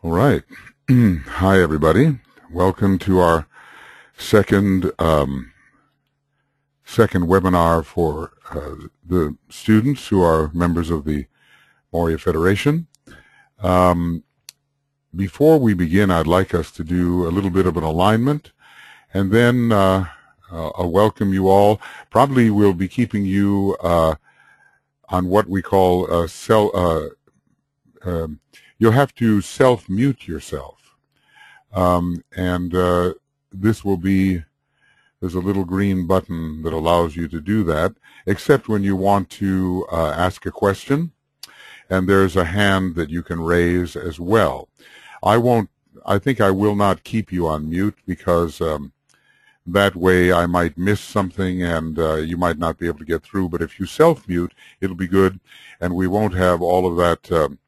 All right. Hi, everybody. Welcome to our second webinar for the students who are members of the Morya Federation. Before we begin, I'd like us to do a little bit of an alignment, and then I'll welcome you all. Probably we'll be keeping you on what we call you'll have to self-mute yourself. This will be, there's a little green button that allows you to do that, except when you want to ask a question, and there's a hand that you can raise as well. I think I will not keep you on mute because that way I might miss something and you might not be able to get through. But if you self-mute, it'll be good, and we won't have all of that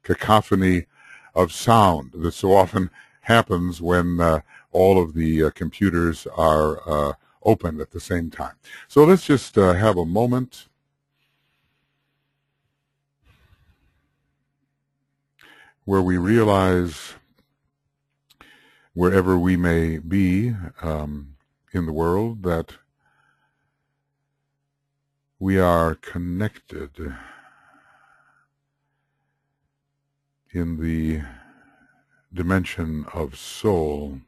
cacophony of sound that so often happens when all of the computers are open at the same time. So let's just have a moment. Where we realize, wherever we may be in the world, that we are connected in the dimension of soul.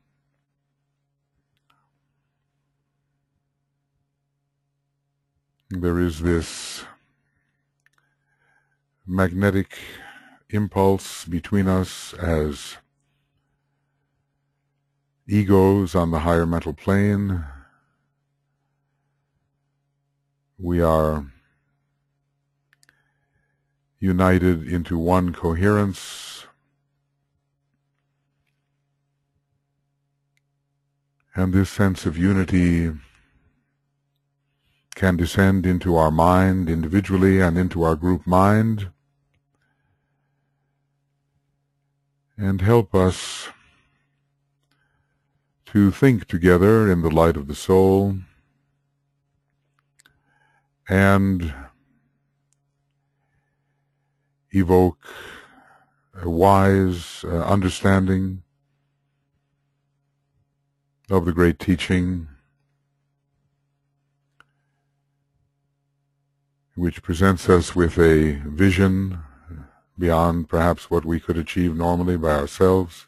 There is this magnetic impulse between us as egos on the higher mental plane. We are united into one coherence, and this sense of unity can descend into our mind individually and into our group mind and help us to think together in the light of the soul and evoke a wise understanding of the great teaching, which presents us with a vision beyond perhaps what we could achieve normally by ourselves.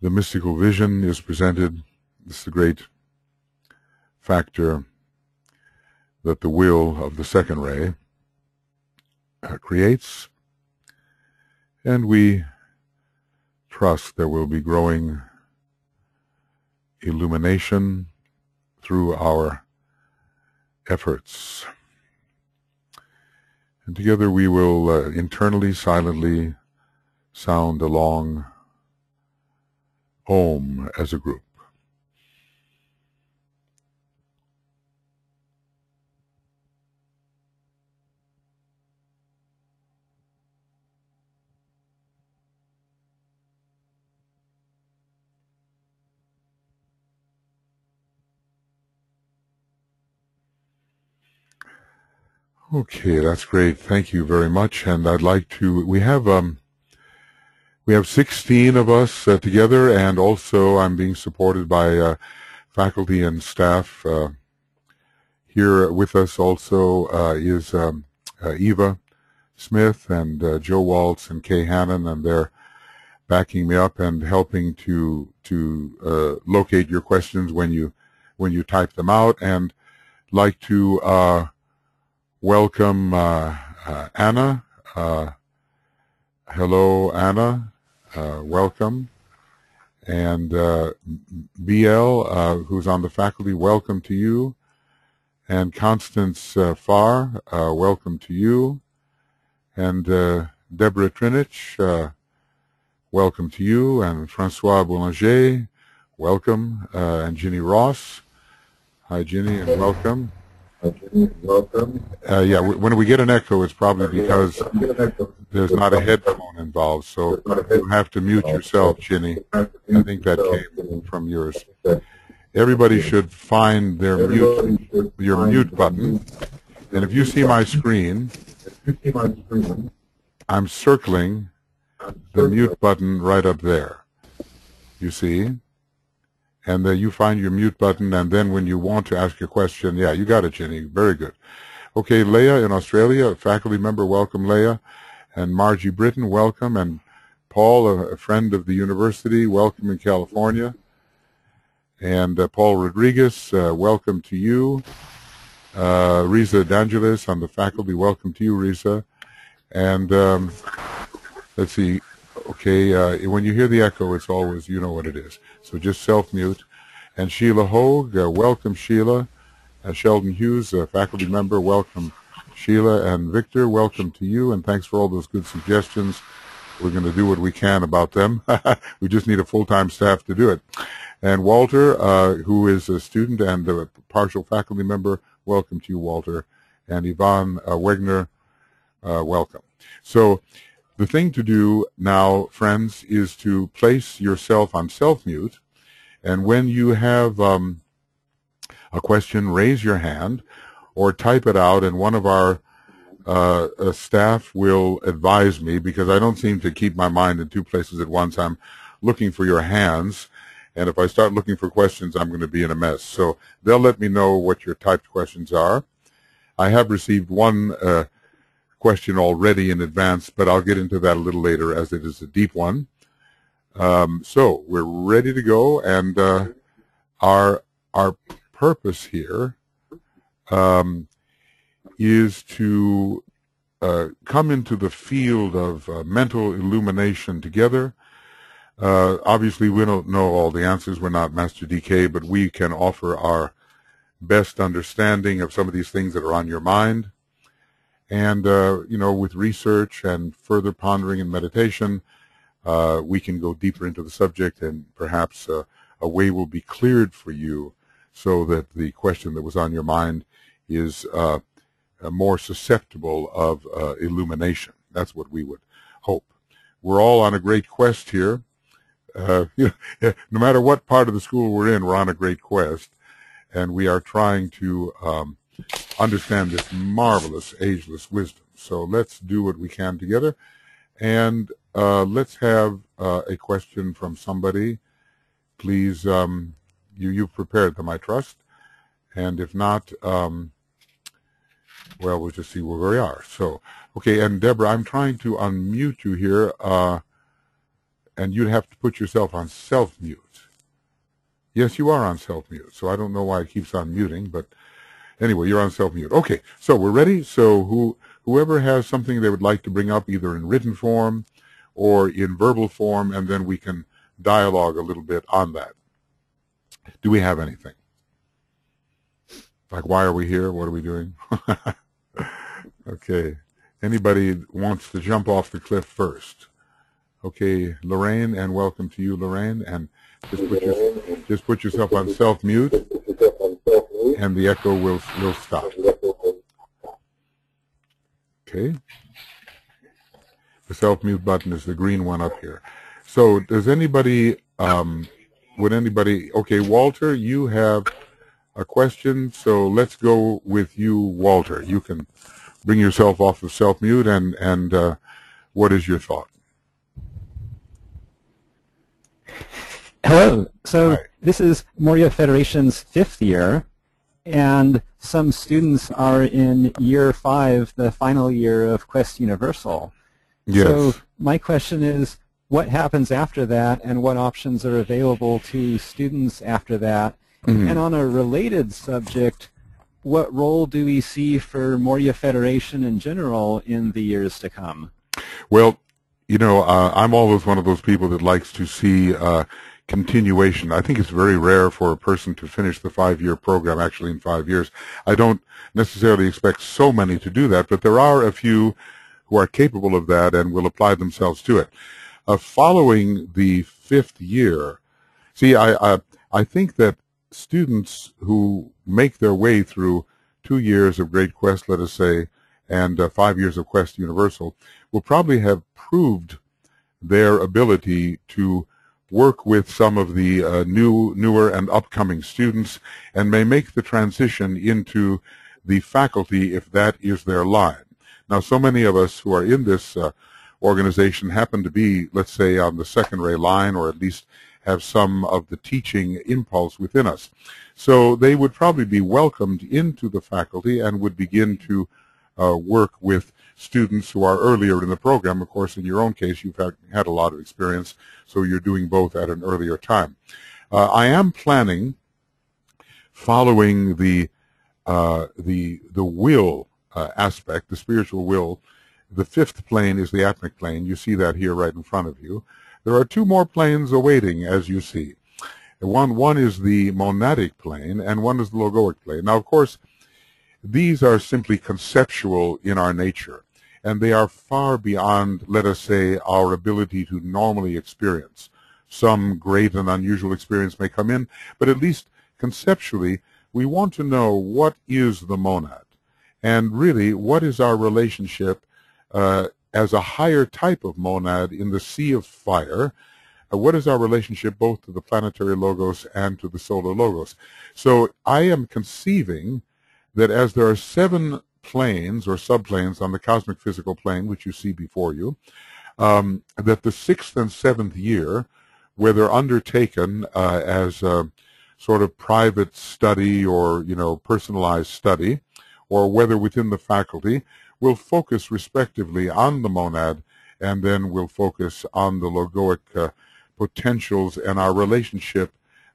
The mystical vision is presented. This is the great factor that the will of the second ray creates, and we trust there will be growing illumination through our efforts. And together we will internally, silently sound along Om as a group. Okay, that's great. Thank you very much. And I'd like to, we have 16 of us together, and also I'm being supported by faculty and staff. Here with us also is Eva Smith and Joe Waltz and Kay Hannon, and they're backing me up and helping to locate your questions when you type them out. And like to welcome Anna. Hello, Anna. Welcome. And BL, who's on the faculty, welcome to you. And Constance Farr, welcome to you. And Deborah Trinich, welcome to you. And Francois Boulanger, welcome. And Ginny Ross. Hi, Ginny, and welcome. Welcome. Yeah, when we get an echo, it's probably because there's not a headphone involved, so you have to mute yourself, Ginny. I think that came from yours. Everybody should find your mute button, and if you see my screen, I'm circling the mute button right up there. You see? And then you find your mute button, and then when you want to ask your question, yeah, you got it, Jenny. Very good. Okay, Leah in Australia, a faculty member, welcome, Leah. And Margie Britton, welcome. And Paul, a friend of the university, welcome in California. And Paul Rodriguez, welcome to you. Risa D'Angelis on the faculty, welcome to you, Risa. And let's see, okay, when you hear the echo, it's always, you know what it is. So just self-mute. And Sheila Hogue, welcome, Sheila. Sheldon Hughes, a faculty member, welcome, Sheila. And Victor, welcome to you, and thanks for all those good suggestions. We're going to do what we can about them. We just need a full-time staff to do it. And Walter, who is a student and a partial faculty member, welcome to you, Walter. And Yvonne Wegner, welcome. So the thing to do now, friends, is to place yourself on self-mute. And when you have a question, raise your hand or type it out, and one of our staff will advise me, because I don't seem to keep my mind in two places at once. I'm looking for your hands, and if I start looking for questions, I'm going to be in a mess. So they'll let me know what your typed questions are. I have received one question already in advance, but I'll get into that a little later, as it is a deep one. So we're ready to go, and our purpose here is to come into the field of mental illumination together. Obviously, we don't know all the answers. We're not Master DK, but we can offer our best understanding of some of these things that are on your mind. And, you know, with research and further pondering and meditation, we can go deeper into the subject, and perhaps a way will be cleared for you so that the question that was on your mind is more susceptible of illumination. That's what we would hope. We're all on a great quest here. You know, no matter what part of the school we're in, we're on a great quest, and we are trying to understand this marvelous ageless wisdom. So let's do what we can together, and let's have a question from somebody. Please, you've prepared them, I trust, and if not, well, we'll just see where we are. So, okay, and Deborah, I'm trying to unmute you here, and you'd have to put yourself on self-mute. Yes, you are on self-mute, so I don't know why it keeps on muting, but anyway, you're on self-mute. Okay, so we're ready. So whoever has something they would like to bring up, either in written form or in verbal form, and then we can dialogue a little bit on that. Do we have anything? Like, why are we here? What are we doing? Okay. Anybody wants to jump off the cliff first? Okay, Lorraine, and welcome to you, Lorraine. And just put yourself on self-mute, and the echo will stop. Okay. The self-mute button is the green one up here. So does anybody, would anybody, okay, Walter, you have a question, so let's go with you, Walter. You can bring yourself off of self-mute, and what is your thought? Hello. So Hi. This is Morya Federation's 5th year, and some students are in year 5, the final year of Quest Universal. Yes. So my question is, what happens after that, and what options are available to students after that? Mm-hmm. And on a related subject, what role do we see for Morya Federation in general in the years to come? Well, you know, I'm always one of those people that likes to see continuation. I think it's very rare for a person to finish the 5-year program actually in 5 years. I don't necessarily expect so many to do that, but there are a few who are capable of that and will apply themselves to it. Following the 5th year, see, I think that students who make their way through 2 years of Great Quest, let us say, and 5 years of Quest Universal will probably have proved their ability to work with some of the newer and upcoming students, and may make the transition into the faculty if that is their line. Now, so many of us who are in this organization happen to be, let's say, on the second-ray line, or at least have some of the teaching impulse within us. So they would probably be welcomed into the faculty and would begin to work with students who are earlier in the program. Of course, in your own case, you've had a lot of experience, so you're doing both at an earlier time. I am planning, following the will aspect, the spiritual will. The fifth plane is the atmic plane. You see that here right in front of you. There are two more planes awaiting, as you see. One is the monadic plane, and one is the logoic plane. Now, of course, these are simply conceptual in our nature, and they are far beyond, let us say, our ability to normally experience. Some great and unusual experience may come in, but at least conceptually, we want to know what is the monad, and really, what is our relationship as a higher type of monad in the sea of fire. What is our relationship both to the planetary logos and to the solar logos? So I am conceiving that as there are 7 planes or subplanes on the cosmic physical plane, which you see before you, that the 6th and 7th year, whether undertaken as a sort of private study or, personalized study, or whether within the faculty, will focus respectively on the monad, and then will focus on the logoic potentials and our relationship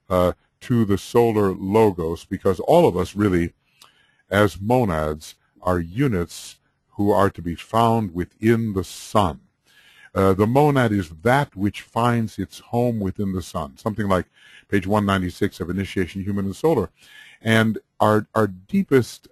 to the solar logos, because all of us really, as monads, are units who are to be found within the sun. The monad is that which finds its home within the sun, something like page 196 of Initiation Human and Solar. And our deepest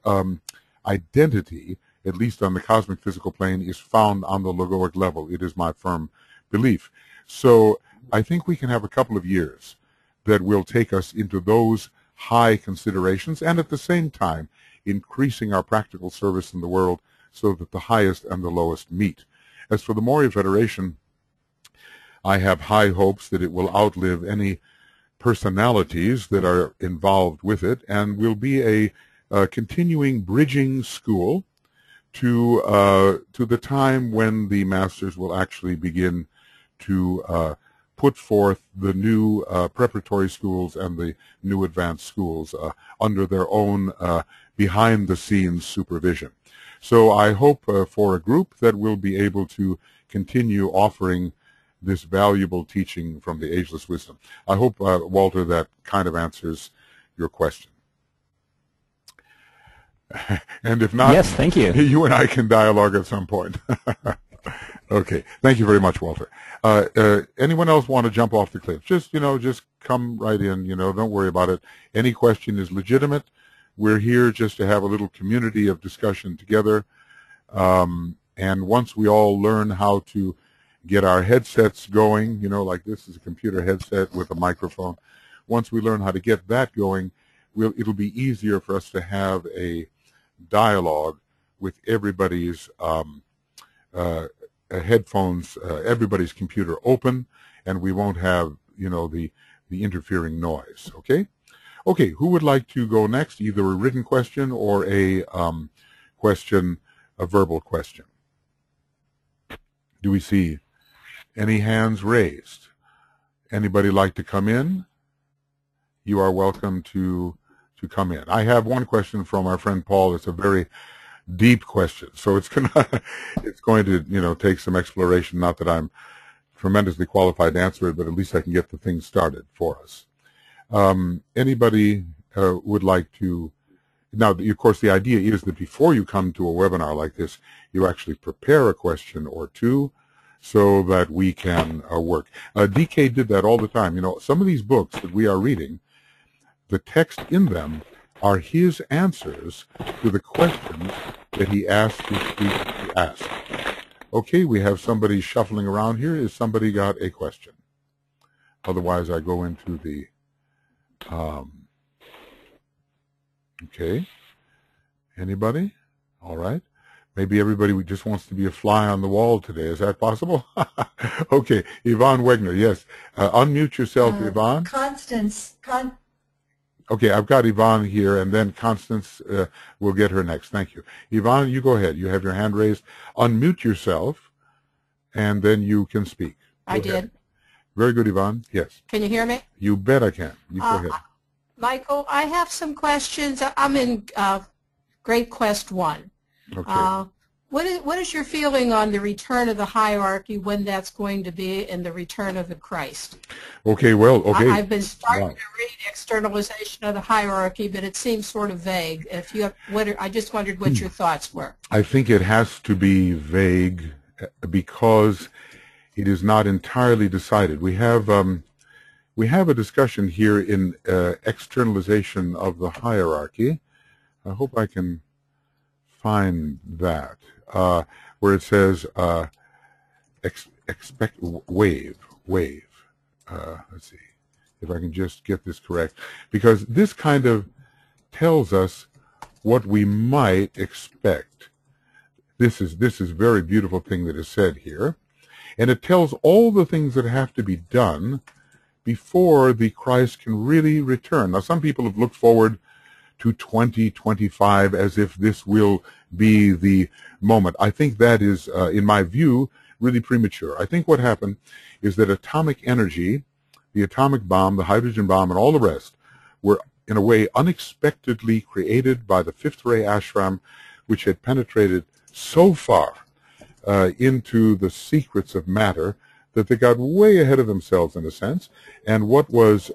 identity, at least on the cosmic physical plane, is found on the logoic level. It is my firm belief. So I think we can have a couple of years that will take us into those high considerations, and at the same time increasing our practical service in the world so that the highest and the lowest meet. As for the Morya Federation, I have high hopes that it will outlive any personalities that are involved with it, and will be a continuing bridging school to the time when the masters will actually begin to put forth the new preparatory schools and the new advanced schools under their own behind-the-scenes supervision. So I hope for a group that will be able to continue offering this valuable teaching from the ageless wisdom. I hope, Walter, that kind of answers your question. And if not, yes, thank you. You and I can dialogue at some point. Okay, thank you very much, Walter. Anyone else want to jump off the cliff? Just come right in, don't worry about it. Any question is legitimate. We're here just to have a little community of discussion together. And once we all learn how to get our headsets going, like this is a computer headset with a microphone. Once we learn how to get that going, it'll be easier for us to have a dialogue with everybody's headphones, everybody's computer open, and we won't have, the interfering noise. Okay? Okay, who would like to go next? Either a written question or a verbal question. Do we see any hands raised? Anybody like to come in? You are welcome to come in. I have one question from our friend Paul. It's a very deep question, so it's going to take some exploration. Not that I'm tremendously qualified to answer it, but at least I can get the thing started for us. Anybody would like to? Now, of course, the idea is that before you come to a webinar like this, you actually prepare a question or two so that we can work. DK did that all the time. Some of these books that we are reading, the text in them are his answers to the questions that he asked his students to ask. Okay, we have somebody shuffling around here. Has somebody got a question? Otherwise, I go into the... okay. Anybody? All right. Maybe everybody just wants to be a fly on the wall today. Is that possible? Okay. Yvonne Wegner, yes. Unmute yourself, Yvonne. Okay, I've got Yvonne here, and then Constance will get her next. Thank you. Yvonne, you go ahead. You have your hand raised. Unmute yourself and then you can speak. I did. Very good, Yvonne. Yes. Can you hear me? You bet I can. You go ahead. Michael, I have some questions. I'm in Great Quest 1. Okay. What is your feeling on the return of the hierarchy, when that's going to be, and the return of the Christ? Okay, well, okay. I've been starting to read Externalization of the Hierarchy, but it seems sort of vague. If you have, I just wondered what your thoughts were. I think it has to be vague because it is not entirely decided. We have a discussion here in Externalization of the Hierarchy. I hope I can find that, where it says expect wave. Let's see if I can just get this correct, because this kind of tells us what we might expect. This is a very beautiful thing that is said here, and it tells all the things that have to be done before the Christ can really return. Now, some people have looked forward to 2025 as if this will be the moment. I think that is, in my view, really premature. I think what happened is that atomic energy, the atomic bomb, the hydrogen bomb, and all the rest were, in a way, unexpectedly created by the fifth ray ashram, which had penetrated so far into the secrets of matter that they got way ahead of themselves, in a sense, and what was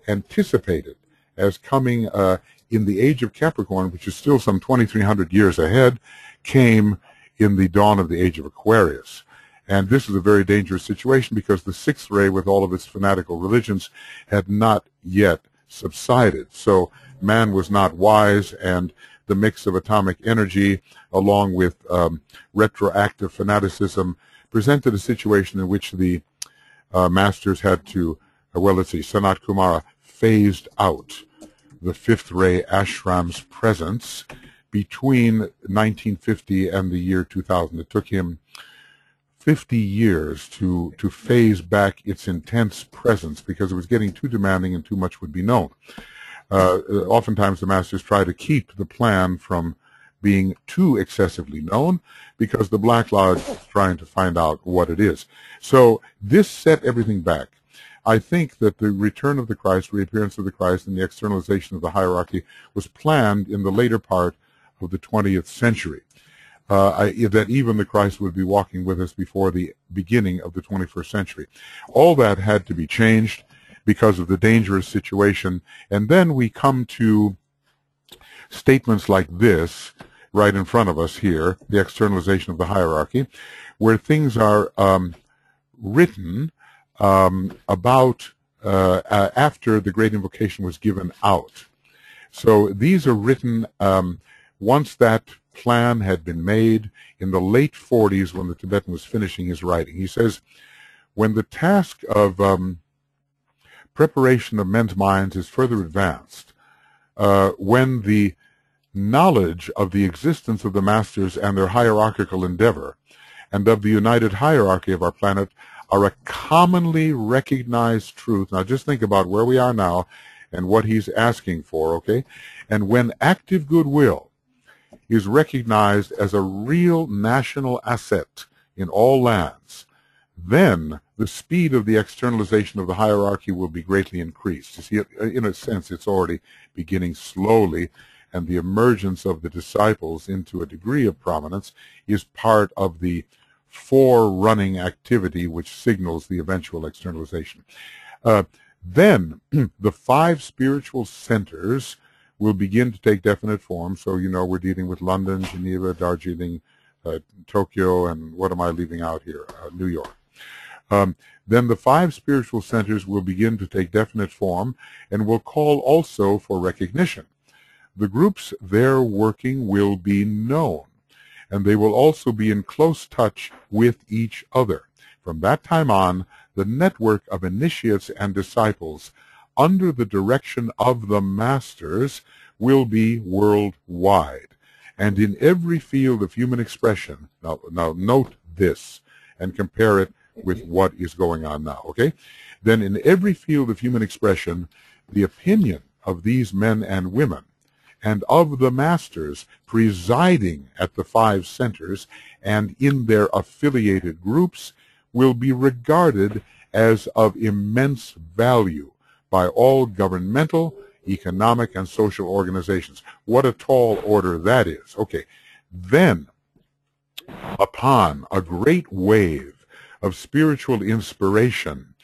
anticipated as coming in the age of Capricorn, which is still some 2,300 years ahead, came in the dawn of the age of Aquarius. And this is a very dangerous situation because the sixth ray, with all of its fanatical religions, had not yet subsided. So man was not wise, and the mix of atomic energy along with retroactive fanaticism presented a situation in which the masters had to, well, let's see, Sanat Kumara phased out the fifth ray ashram's presence between 1950 and the year 2000. It took him 50 years to phase back its intense presence because it was getting too demanding and too much would be known. Oftentimes the masters try to keep the plan from being too excessively known because the Black Lodge is trying to find out what it is. So this set everything back. I think that the return of the Christ, reappearance of the Christ, and the externalization of the hierarchy was planned in the later part of the 20th century. That even the Christ would be walking with us before the beginning of the 21st century. All that had to be changed because of the dangerous situation. And then we come to statements like this right in front of us here, the externalization of the hierarchy, where things are written about after the Great Invocation was given out. So these are written once that plan had been made in the late 40s when the Tibetan was finishing his writing. He says, when the task of preparation of men's minds is further advanced, when the knowledge of the existence of the masters and their hierarchical endeavor and of the united hierarchy of our planet are a commonly recognized truth. Now just think about where we are now and what he's asking for, okay? And when active goodwill is recognized as a real national asset in all lands, then the speed of the externalization of the hierarchy will be greatly increased. You see, in a sense, it's already beginning slowly, and the emergence of the disciples into a degree of prominence is part of the forerunning activity which signals the eventual externalization. Then the 5 spiritual centers will begin to take definite form. So, you know, we're dealing with London, Geneva, Darjeeling, Tokyo, and what am I leaving out here? New York. Then the 5 spiritual centers will begin to take definite form and will call also for recognition. The groups they're working will be known, and they will also be in close touch with each other. From that time on, the network of initiates and disciples under the direction of the masters will be worldwide. And in every field of human expression, now note this and compare it with what is going on now, okay? Then in every field of human expression, the opinion of these men and women and of the masters presiding at the 5 centers and in their affiliated groups will be regarded as of immense value by all governmental, economic, and social organizations. What a tall order that is. Okay, then, upon a great wave of spiritual inspiration,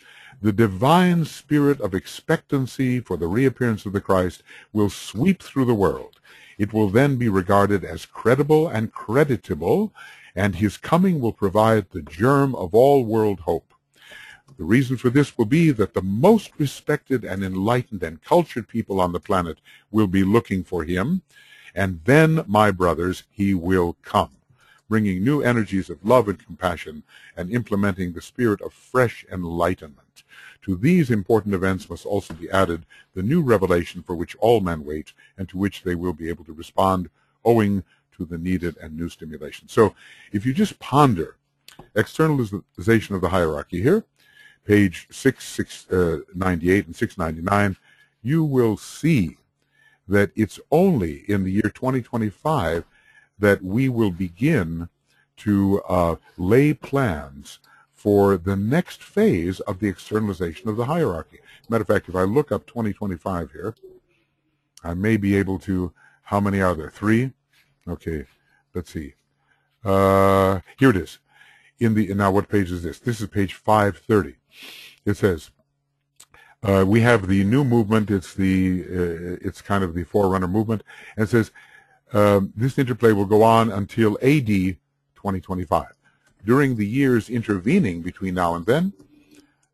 the divine spirit of expectancy for the reappearance of the Christ will sweep through the world. It will then be regarded as credible and creditable, and his coming will provide the germ of all world hope. The reason for this will be that the most respected and enlightened and cultured people on the planet will be looking for him, and then, my brothers, he will come, bringing new energies of love and compassion and implementing the spirit of fresh enlightenment. To these important events must also be added the new revelation for which all men wait and to which they will be able to respond owing to the needed and new stimulation. So if you just ponder externalization of the hierarchy here, page 698 and 699, you will see that it's only in the year 2025 that we will begin to lay plans for the next phase of the externalization of the hierarchy. Matter of fact, if I look up 2025 here, I may be able to, how many are there? 3? Okay, let's see. Here it is. Now what page is this? This is page 530. It says, we have the new movement. It's kind of the forerunner movement. And it says, this interplay will go on until AD 2025. During the years intervening between now and then,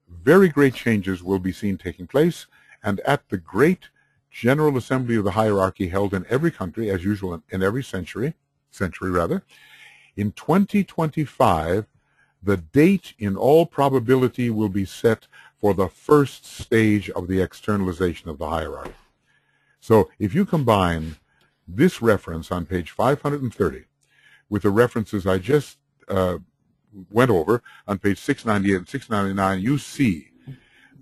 very great changes will be seen taking place, and at the great General Assembly of the hierarchy held in every country, as usual in every century, in 2025, the date in all probability will be set for the first stage of the externalization of the hierarchy. So if you combine this reference on page 530 with the references I just went over on page 698 and 699, you see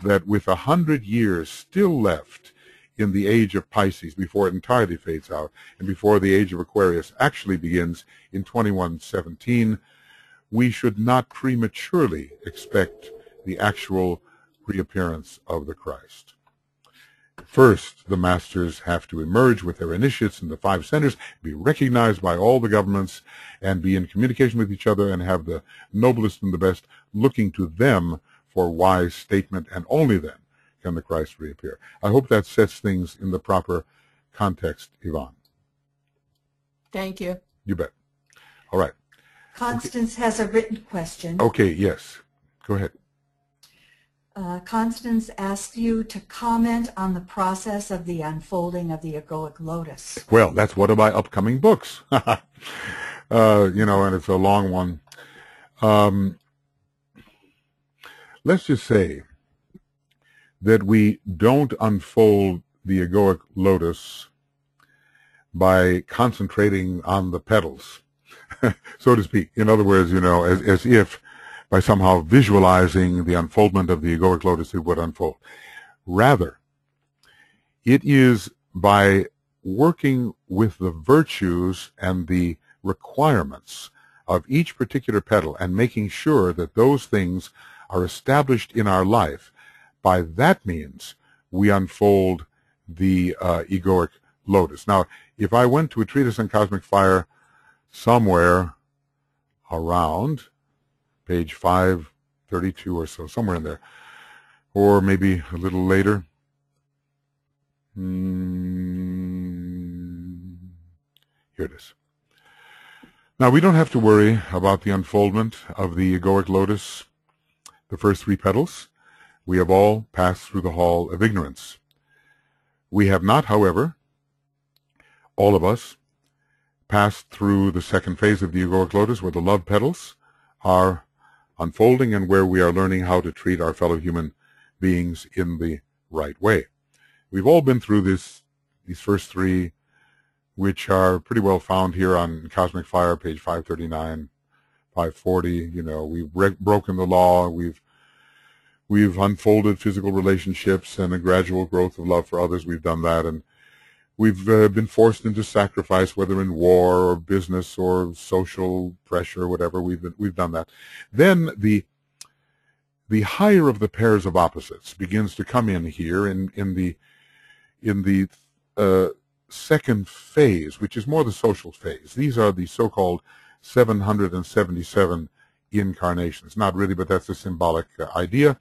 that with 100 years still left in the age of Pisces before it entirely fades out and before the age of Aquarius actually begins in 2117, we should not prematurely expect the actual reappearance of the Christ. First, the masters have to emerge with their initiates in the 5 centers, be recognized by all the governments, and be in communication with each other, and have the noblest and the best looking to them for wise statement, and only then can the Christ reappear. I hope that sets things in the proper context, Yvonne. Thank you. You bet. All right. Constance has a written question. Okay, yes. Go ahead. Constance asks you to comment on the process of the unfolding of the egoic lotus. Well, that's one of my upcoming books. And it's a long one. Let's just say that we don't unfold the egoic lotus by concentrating on the petals, so to speak. In other words, as if by somehow visualizing the unfoldment of the egoic lotus, it would unfold. Rather, it is by working with the virtues and the requirements of each particular petal and making sure that those things are established in our life. By that means, we unfold the egoic lotus. Now, if I went to a treatise on cosmic fire somewhere around page 532 or so, somewhere in there, or maybe a little later. Here it is. Now, we don't have to worry about the unfoldment of the egoic lotus, the first 3 petals. We have all passed through the hall of ignorance. We have not, however, all of us, passed through the second phase of the egoic lotus, where the love petals are unfolding and where we are learning how to treat our fellow human beings in the right way. We've all been through these first 3, which are pretty well found here on Cosmic Fire, page 539, 540. We've broken the law. We've unfolded physical relationships and a gradual growth of love for others. We've done that, and We've been forced into sacrifice, whether in war or business or social pressure, whatever. We've done that. Then the higher of the pairs of opposites begins to come in here in the second phase, which is more the social phase. These are the so-called 777 incarnations. Not really, but that's a symbolic idea.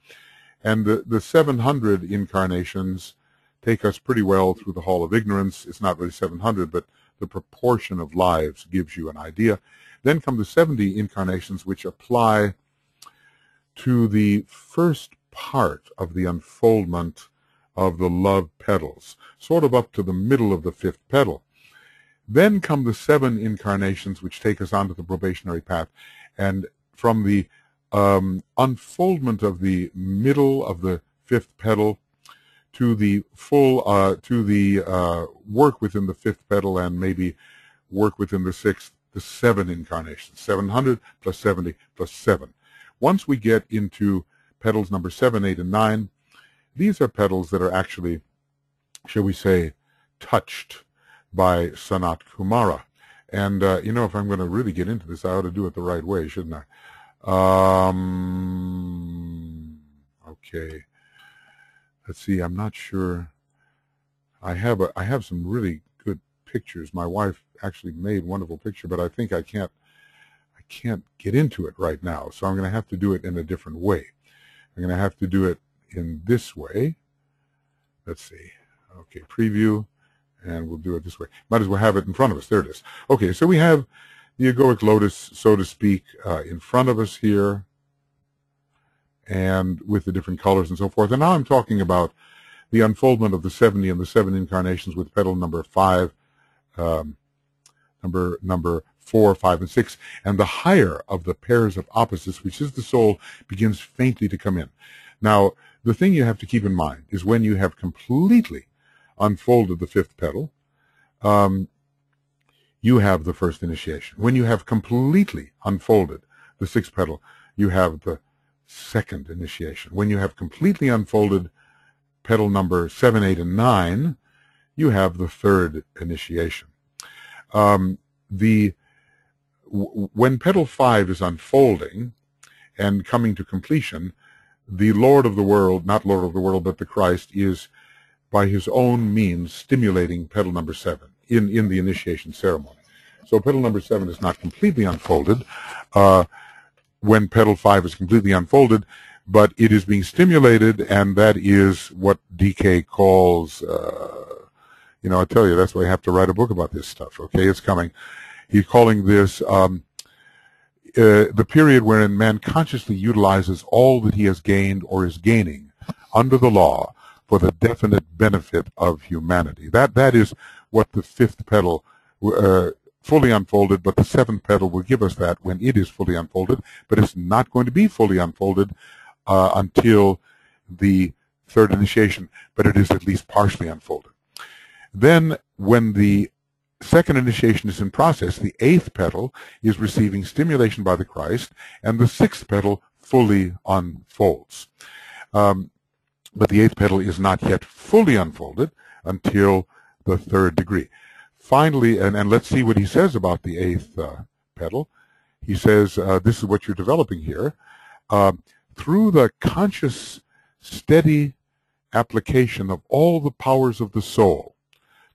And the 700 incarnations take us pretty well through the Hall of Ignorance. It's not really 700, but the proportion of lives gives you an idea. Then come the 70 incarnations, which apply to the first part of the unfoldment of the love petals, sort of up to the middle of the fifth petal. Then come the 7 incarnations, which take us onto the probationary path, and from the unfoldment of the middle of the fifth petal to the full, work within the fifth petal and maybe work within the sixth, the 7 incarnations, 700 plus 70 plus 7. Once we get into petals number 7, 8, and 9, these are petals that are actually, shall we say, touched by Sanat Kumara. And, if I'm going to really get into this, I ought to do it the right way, shouldn't I? Okay. Let's see, I'm not sure. I have some really good pictures. My wife actually made a wonderful picture, but I think I can't get into it right now, so I'm going to have to do it in a different way. I'm going to have to do it in this way. Let's see. Okay, preview, and we'll do it this way. Might as well have it in front of us. There it is. Okay, so we have the egoic lotus, so to speak, in front of us here, and with the different colors and so forth. And now I'm talking about the unfoldment of the 70 and the 7 incarnations with petal number 5, number 4, 5, and 6, and the higher of the pairs of opposites, which is the soul, begins faintly to come in. Now, the thing you have to keep in mind is when you have completely unfolded the fifth petal, you have the first initiation. When you have completely unfolded the sixth petal, you have the second initiation. When you have completely unfolded petal number 7, 8, and 9, you have the third initiation. When petal 5 is unfolding and coming to completion, the Lord of the world, not Lord of the world, but the Christ, is by his own means stimulating petal number 7 in the initiation ceremony. So petal number 7 is not completely unfolded when petal 5 is completely unfolded, but it is being stimulated, and that is what DK calls, I tell you, that's why I have to write a book about this stuff, okay? It's coming. He's calling this the period wherein man consciously utilizes all that he has gained or is gaining under the law for the definite benefit of humanity. That is what the fifth petal fully unfolded, but the seventh petal will give us that when it is fully unfolded, but it's not going to be fully unfolded until the third initiation, but it is at least partially unfolded. Then when the second initiation is in process, the eighth petal is receiving stimulation by the Christ, and the sixth petal fully unfolds. But the eighth petal is not yet fully unfolded until the third degree. Finally, and let's see what he says about the eighth petal. He says, this is what you're developing here. Through the conscious, steady application of all the powers of the soul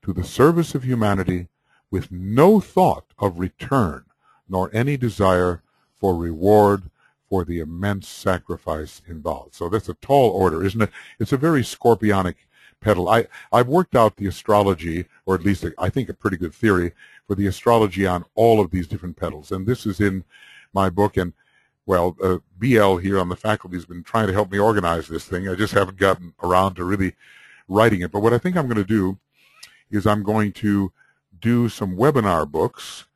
to the service of humanity, with no thought of return, nor any desire for reward for the immense sacrifice involved. So that's a tall order, isn't it? It's a very scorpionic petal. I've worked out the astrology, or at least I think a pretty good theory for the astrology on all of these different petals. And this is in my book. And, well, BL here on the faculty has been trying to help me organize this thing. I just haven't gotten around to really writing it. But what I think I'm going to do is I'm going to do some webinar books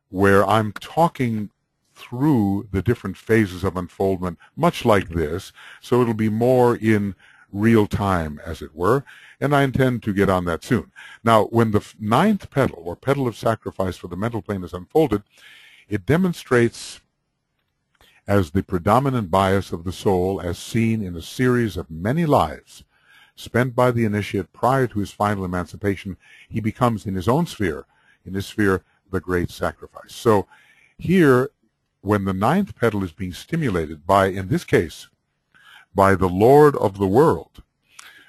where I'm talking through the different phases of unfoldment, much like this, so it'll be more in real time, as it were, and I intend to get on that soon. Now, when the ninth petal, or petal of sacrifice for the mental plane, is unfolded, it demonstrates as the predominant bias of the soul as seen in a series of many lives spent by the initiate prior to his final emancipation, he becomes in his own sphere, the great sacrifice. So here, when the ninth petal is being stimulated by, in this case, by the Lord of the world,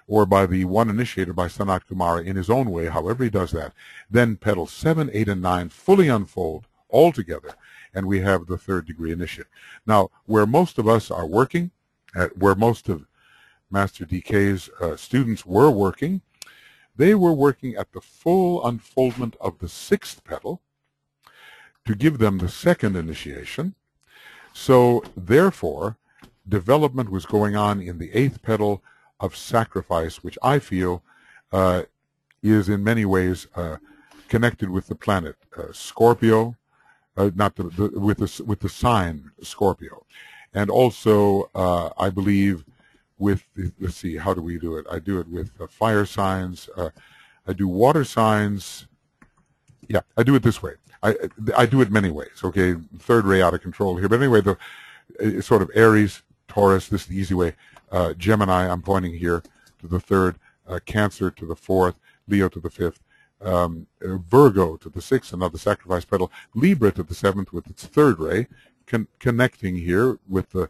or by the one initiator, by Sanat Kumara, in his own way, however he does that, then petals 7, 8, and 9 fully unfold all together, and we have the third degree initiate. Now, where most of us are working, where most of Master DK's students were working, they were working at the full unfoldment of the sixth petal to give them the second initiation. So, therefore, development was going on in the eighth petal of sacrifice, which I feel is in many ways connected with the planet Scorpio, with the sign Scorpio, and also I believe with, let's see, how do we do it? I do it with fire signs. I do water signs. Yeah, I do it this way. I do it many ways. Okay, third ray out of control here, but anyway, the sort of Aries, Taurus. This is the easy way. Gemini, I'm pointing here to the third. Cancer to the fourth. Leo to the fifth. Virgo to the sixth, another sacrifice petal. Libra to the seventh with its third ray, connecting here with the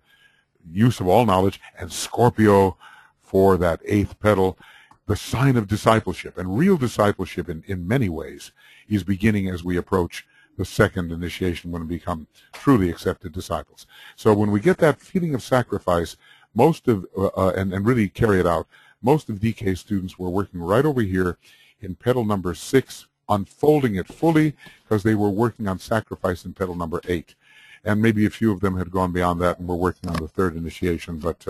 use of all knowledge, and Scorpio for that eighth petal, the sign of discipleship. And real discipleship in many ways is beginning as we approach the second initiation, when we become truly accepted disciples. So when we get that feeling of sacrifice, most of, and really carry it out, most of DK students were working right over here in petal number 6, unfolding it fully, because they were working on sacrifice in petal number 8. And maybe a few of them had gone beyond that and were working on the third initiation, but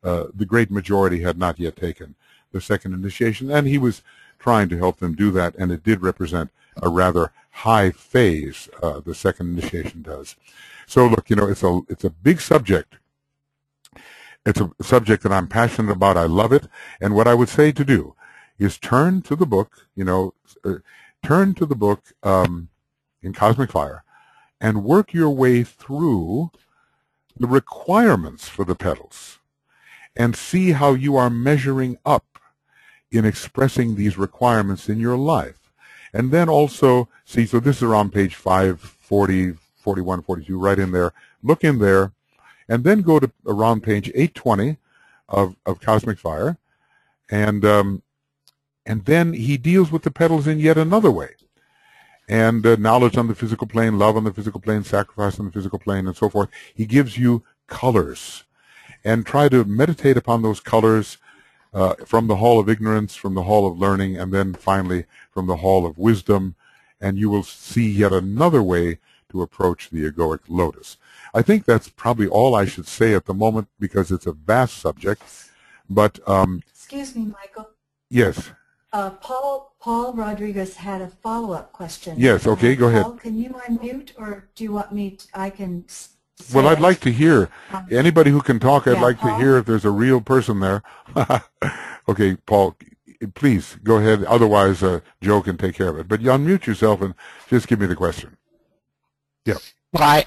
the great majority had not yet taken the second initiation, and he was trying to help them do that, and it did represent a rather high phase, the second initiation does. So look, you know, it's a big subject. It's a subject that I'm passionate about. I love it. And what I would say to do is turn to the book, turn to the book in Cosmic Fire and work your way through the requirements for the petals and see how you are measuring up in expressing these requirements in your life. And then also, see, so this is around page 540, 41, 42, right in there. Look in there. And then go to around page 820 of Cosmic Fire, and then he deals with the petals in yet another way. And knowledge on the physical plane, love on the physical plane, sacrifice on the physical plane, and so forth. He gives you colors. And try to meditate upon those colors from the hall of ignorance, from the hall of learning, and then finally from the hall of wisdom. And you will see yet another way to approach the egoic lotus. I think that's probably all I should say at the moment, because it's a vast subject. But excuse me, Michael. Yes. Paul Rodriguez had a follow-up question. Yes. Okay. Go ahead. Paul, can you unmute, or do you want me? I can. Well, I'd like to hear anybody who can talk. I'd like Paul? to hear if there's a real person there. Okay, Paul, please go ahead. Otherwise, Joe can take care of it. But you unmute yourself and just give me the question. Yeah. Well,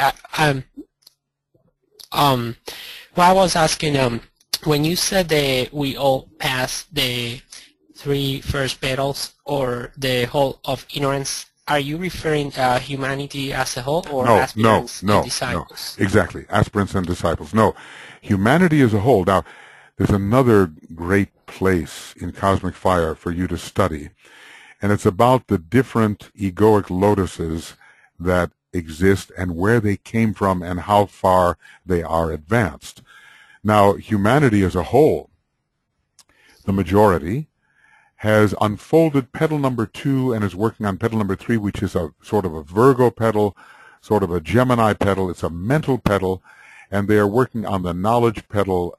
I was asking, when you said that we all passed the 3 first petals, or the whole of ignorance, are you referring humanity as a whole, or aspirants and disciples? No, exactly. Aspirants and disciples. No, humanity as a whole. Now, there's another great place in Cosmic Fire for you to study, and it's about the different egoic lotuses that exist and where they came from and how far they are advanced. Now, humanity as a whole, the majority, has unfolded petal number 2 and is working on petal number 3, which is a sort of a Virgo petal, sort of a Gemini petal. It's a mental petal, and they are working on the knowledge petal,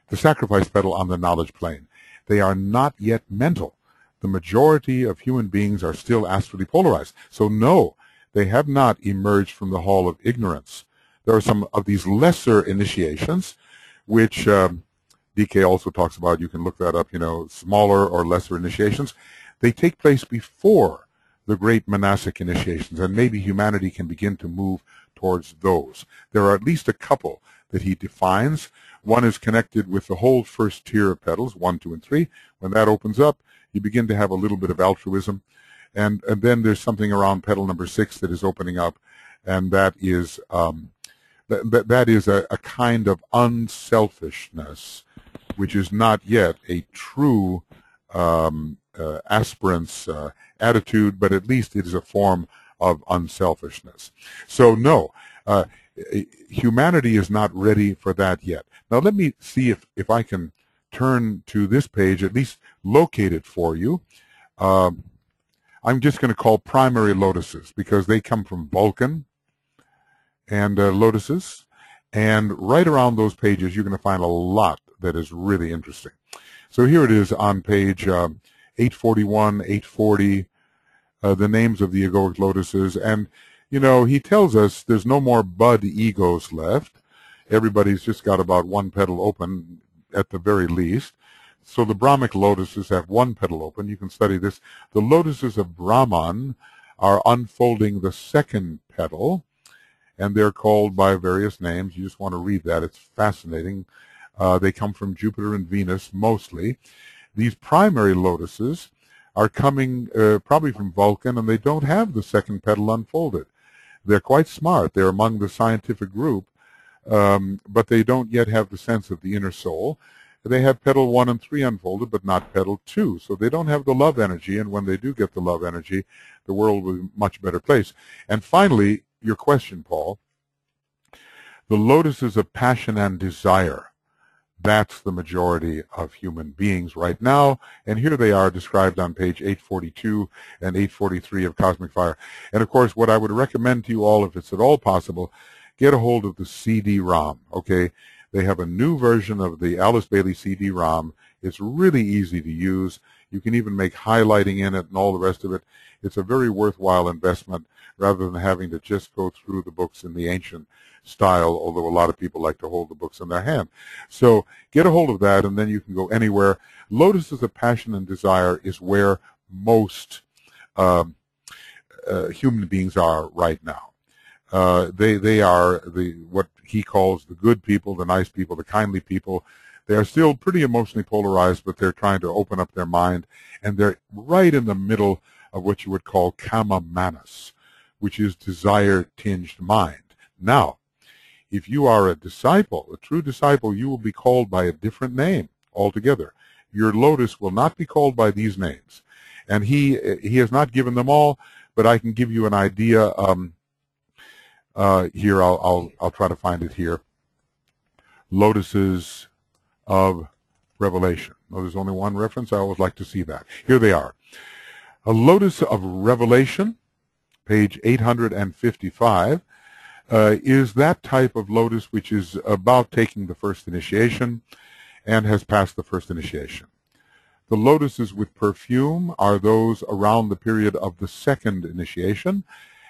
the sacrifice petal on the knowledge plane. They are not yet mental. The majority of human beings are still astrally polarized. So no, they have not emerged from the hall of ignorance. There are some of these lesser initiations, which DK also talks about. You can look that up, smaller or lesser initiations. They take place before the great monastic initiations, and maybe humanity can begin to move towards those. There are at least a couple that he defines. One is connected with the whole first tier of petals, 1, 2, and 3. When that opens up, you begin to have a little bit of altruism. And then there's something around petal number 6 that is opening up, and that is that is a kind of unselfishness, which is not yet a true aspirant's attitude, but at least it is a form of unselfishness. So no, humanity is not ready for that yet. Now let me see if I can turn to this page, at least locate it for you. I'm just going to call primary lotuses because they come from Vulcan and lotuses. And right around those pages, you're going to find a lot that is really interesting. So here it is on page 841, 840, the names of the egoic lotuses. And, you know, he tells us there's no more bud egos left. Everybody's just got about one petal open at the very least. So the Brahmic lotuses have one petal open. You can study this. The lotuses of Brahman are unfolding the second petal, and they're called by various names. You just want to read that. It's fascinating. They come from Jupiter and Venus mostly. These primary lotuses are coming probably from Vulcan, and they don't have the second petal unfolded. They're quite smart. They're among the scientific group, but they don't yet have the sense of the inner soul. They have petal 1 and 3 unfolded, but not petal 2. So they don't have the love energy, and when they do get the love energy, the world will be a much better place. And finally, your question, Paul, the lotuses of passion and desire. That's the majority of human beings right now, and here they are described on page 842 and 843 of Cosmic Fire. And of course, what I would recommend to you all, if it's at all possible, get a hold of the CD-ROM, okay? They have a new version of the Alice Bailey CD-ROM. It's really easy to use. You can even make highlighting in it and all the rest of it. It's a very worthwhile investment rather than having to just go through the books in the ancient style, although a lot of people like to hold the books in their hand. So get a hold of that, and then you can go anywhere. Lotuses of Passion and Desire is where most human beings are right now. They are what he calls the good people, the nice people, the kindly people. They are still pretty emotionally polarized, but they're trying to open up their mind, and they're right in the middle of what you would call kama manas, which is desire-tinged mind. Now, if you are a disciple, a true disciple, you will be called by a different name altogether. Your lotus will not be called by these names, and he has not given them all, but I can give you an idea. Here, I'll try to find it here. Lotuses of Revelation. Oh, there's only one reference. I always like to see that. Here they are. A lotus of Revelation, page 855, is that type of lotus which is about taking the first initiation and has passed the first initiation. The lotuses with perfume are those around the period of the second initiation,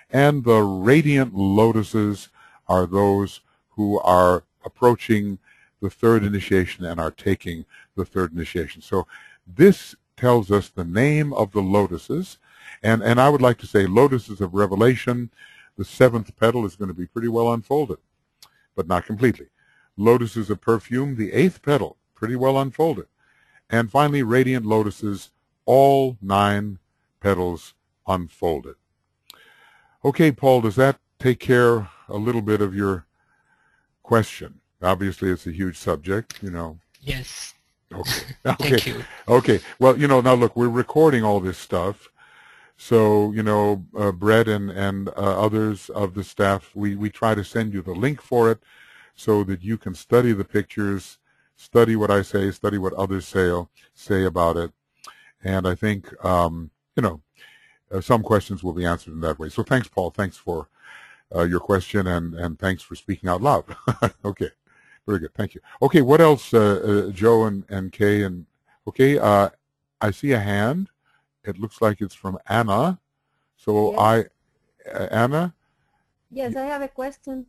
and the radiant lotuses are those who are approaching the third initiation and are taking the third initiation. So this tells us the name of the lotuses, and I would like to say lotuses of Revelation. The seventh petal is going to be pretty well unfolded, but not completely. Lotuses of Perfume, the eighth petal, pretty well unfolded. And finally, radiant lotuses, all 9 petals unfolded. Okay, Paul, does that take care a little bit of your question? Obviously, it's a huge subject, you know. Yes. Okay. Thank you. Okay. Well, you know, now look, we're recording all this stuff. So, you know, Brett and others of the staff, we try to send you the link for it so that you can study the pictures, study what I say, study what others say about it. And I think, you know, some questions will be answered in that way. So thanks, Paul. Thanks for your question, and thanks for speaking out loud. Okay. Very good. Thank you. Okay, what else, Joe and Kay? And okay, I see a hand. It looks like it's from Anna. So Yes. Anna? Yes, I have a question.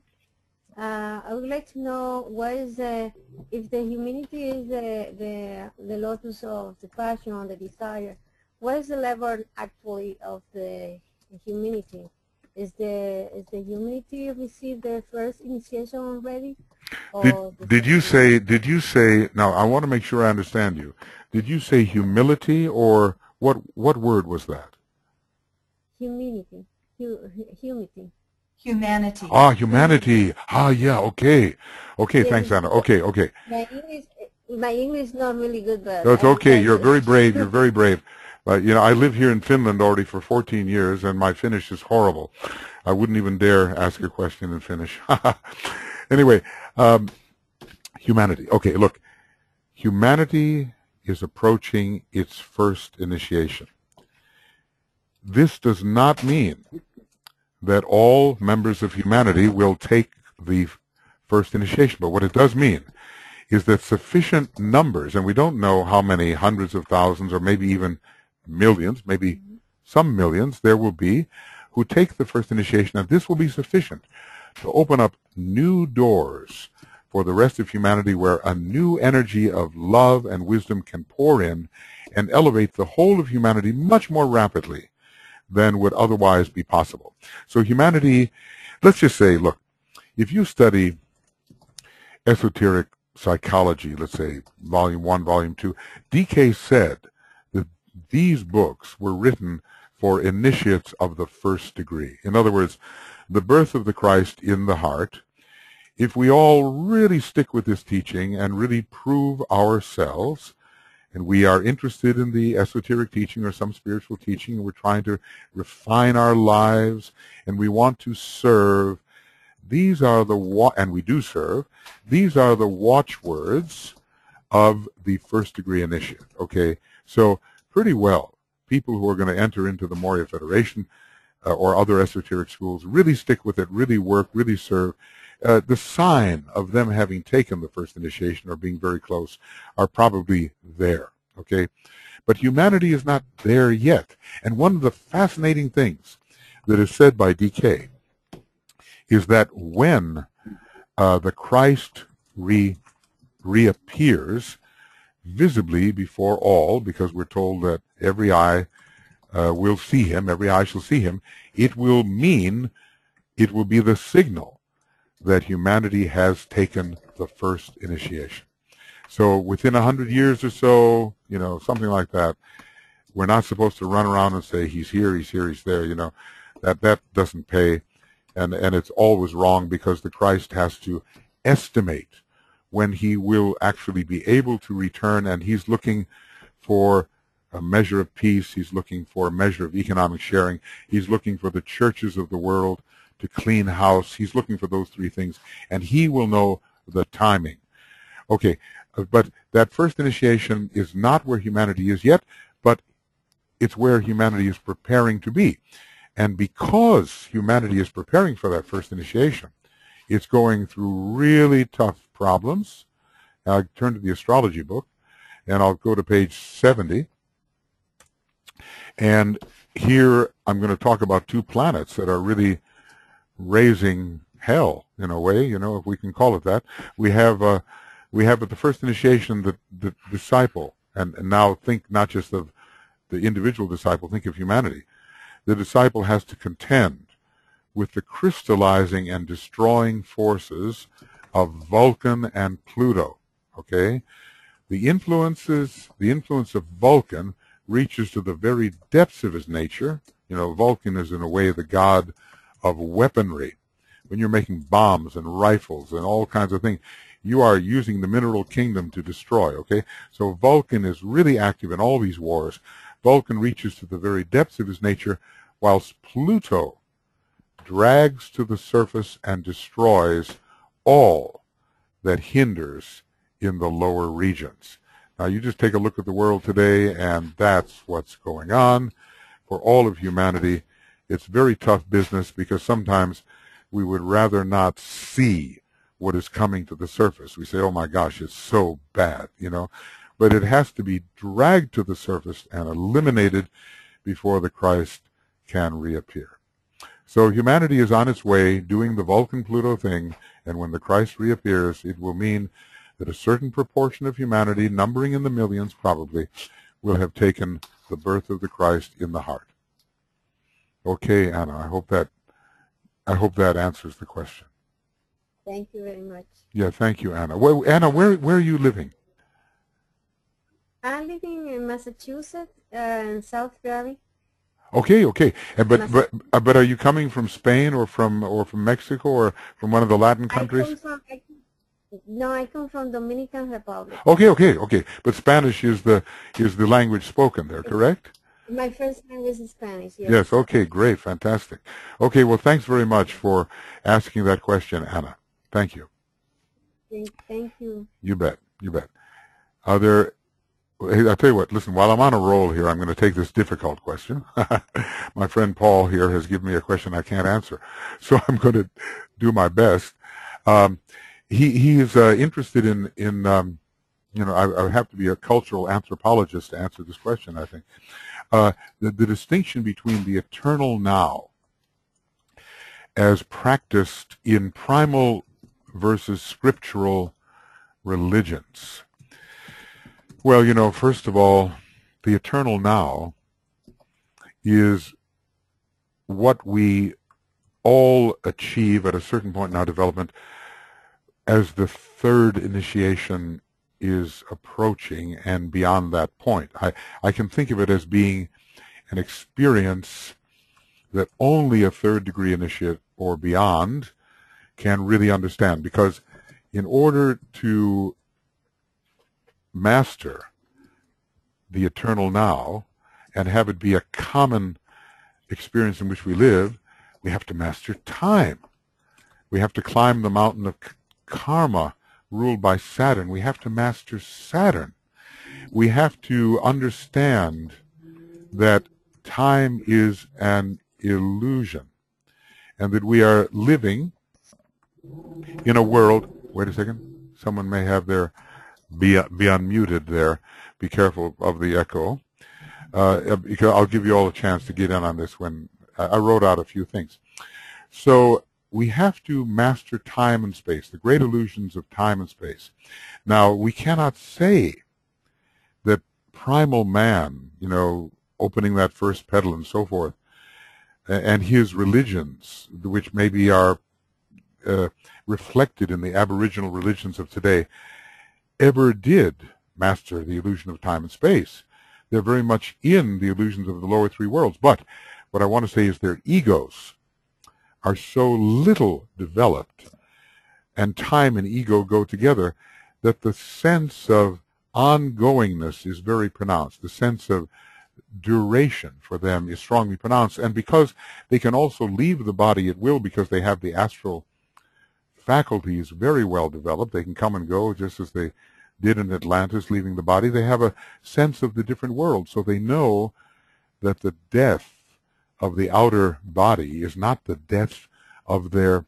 I would like to know what is if the humanity is the lotus of the passion or the desire, what is the level actually of the humanity? is the humanity received their first initiation already? Did Or the did you second? say now I want to make sure I understand you. Did you say humility or what word was that? Humanity. Humility. Humanity. Ah, humanity. Ah, yeah, okay. Okay, thanks, Yes, Anna. Okay, okay. my English is not really good, but No, it's I will okay. try You're to. very brave. You're very brave. But, I live here in Finland already for 14 years, and my Finnish is horrible. I wouldn't even dare ask a question in Finnish. Anyway, humanity. Okay, look. Humanity is approaching its first initiation. This does not mean that all members of humanity will take the first initiation, but what it does mean is that sufficient numbers, and we don't know how many hundreds of thousands or maybe even millions, maybe some millions there will be who take the first initiation, and this will be sufficient to open up new doors for the rest of humanity where a new energy of love and wisdom can pour in and elevate the whole of humanity much more rapidly than would otherwise be possible. So humanity, let's just say, look, if you study esoteric psychology, let's say volume 1, volume 2, DK said that these books were written for initiates of the first degree. In other words, the birth of the Christ in the heart. If we all really stick with this teaching and really prove ourselves, and we are interested in the esoteric teaching or some spiritual teaching, and we're trying to refine our lives, and we want to serve, these are the, and we do serve, these are the watchwords of the first degree initiate, okay? So pretty well, people who are going to enter into the Morya Federation or other esoteric schools really stick with it, really work, really serve. The sign of them having taken the first initiation or being very close are probably there, okay? But humanity is not there yet. And one of the fascinating things that is said by DK is that when the Christ reappears visibly before all, because we're told that every eye will see him, every eye shall see him, it will mean, it will be the signal that humanity has taken the first initiation. So within 100 years or so, something like that, we're not supposed to run around and say, he's here, he's here, he's there, that doesn't pay. And it's always wrong, because the Christ has to estimate when he will actually be able to return, and he's looking for a measure of peace, he's looking for a measure of economic sharing, he's looking for the churches of the world to clean house, he's looking for those three things, and he will know the timing. Okay, but that first initiation is not where humanity is yet, but it's where humanity is preparing to be. And because humanity is preparing for that first initiation, it's going through really tough problems. Now, I turn to the astrology book, and I'll go to page 70. And here I'm going to talk about two planets that are really raising hell, in a way, if we can call it that. We have at the first initiation the disciple, and now think not just of the individual disciple, think of humanity. The disciple has to contend with the crystallizing and destroying forces of Vulcan and Pluto, okay? The influence of Vulcan reaches to the very depths of his nature. Vulcan is in a way the god of weaponry. When you're making bombs and rifles and all kinds of things, you are using the mineral kingdom to destroy, okay? So Vulcan is really active in all these wars. Vulcan reaches to the very depths of his nature, whilst Pluto drags to the surface and destroys all that hinders in the lower regions. Now, you just take a look at the world today, and that's what's going on for all of humanity. It's very tough business, because sometimes we would rather not see what is coming to the surface. We say, oh my gosh, it's so bad, but it has to be dragged to the surface and eliminated before the Christ can reappear. So humanity is on its way doing the Vulcan-Pluto thing, and when the Christ reappears, it will mean that a certain proportion of humanity, numbering in the millions probably, will have taken the birth of the Christ in the heart. Okay, Anna, I hope that I hope that answers the question. Thank you very much. Yeah, thank you, Anna. Well, Anna, where are you living? I'm living in Massachusetts, in South Valley. Okay, okay. But are you coming from Spain or from Mexico or from one of the Latin countries? No, I come from Dominican Republic. Okay, okay, okay. But Spanish is the language spoken there, correct? My first language is Spanish, yes. Yes, okay, great, fantastic. Okay, well, thanks very much for asking that question, Anna. Thank you. Thank you. You bet, you bet. Hey, I'll tell you what, listen, while I'm on a roll here, I'm going to take this difficult question. My friend Paul here has given me a question I can't answer, so I'm going to do my best. He is interested in I have to be a cultural anthropologist to answer this question, I think. The distinction between the eternal now as practiced in primal versus scriptural religions. Well, first of all, the eternal now is what we all achieve at a certain point in our development as the third initiation is approaching and beyond that point. I can think of it as being an experience that only a third degree initiate or beyond can really understand, because in order to master the eternal now and have it be a common experience in which we live, we have to master time. We have to climb the mountain of karma ruled by Saturn. We have to master Saturn. We have to understand that time is an illusion and that we are living in a world. Wait a second. Someone may have their be unmuted there. Be careful of the echo. Because I'll give you all a chance to get in on this when I wrote out a few things. So we have to master time and space, the great illusions of time and space. Now, we cannot say that primal man, opening that first petal and so forth, and his religions, which maybe are reflected in the aboriginal religions of today, ever did master the illusion of time and space. They're very much in the illusions of the lower three worlds. But what I want to say is their egos are so little developed, and time and ego go together, that the sense of ongoingness is very pronounced. The sense of duration for them is strongly pronounced. And because they can also leave the body at will, because they have the astral faculties very well developed, they can come and go just as they did in Atlantis, leaving the body. They have a sense of the different worlds, so they know that the death of the outer body is not the death of their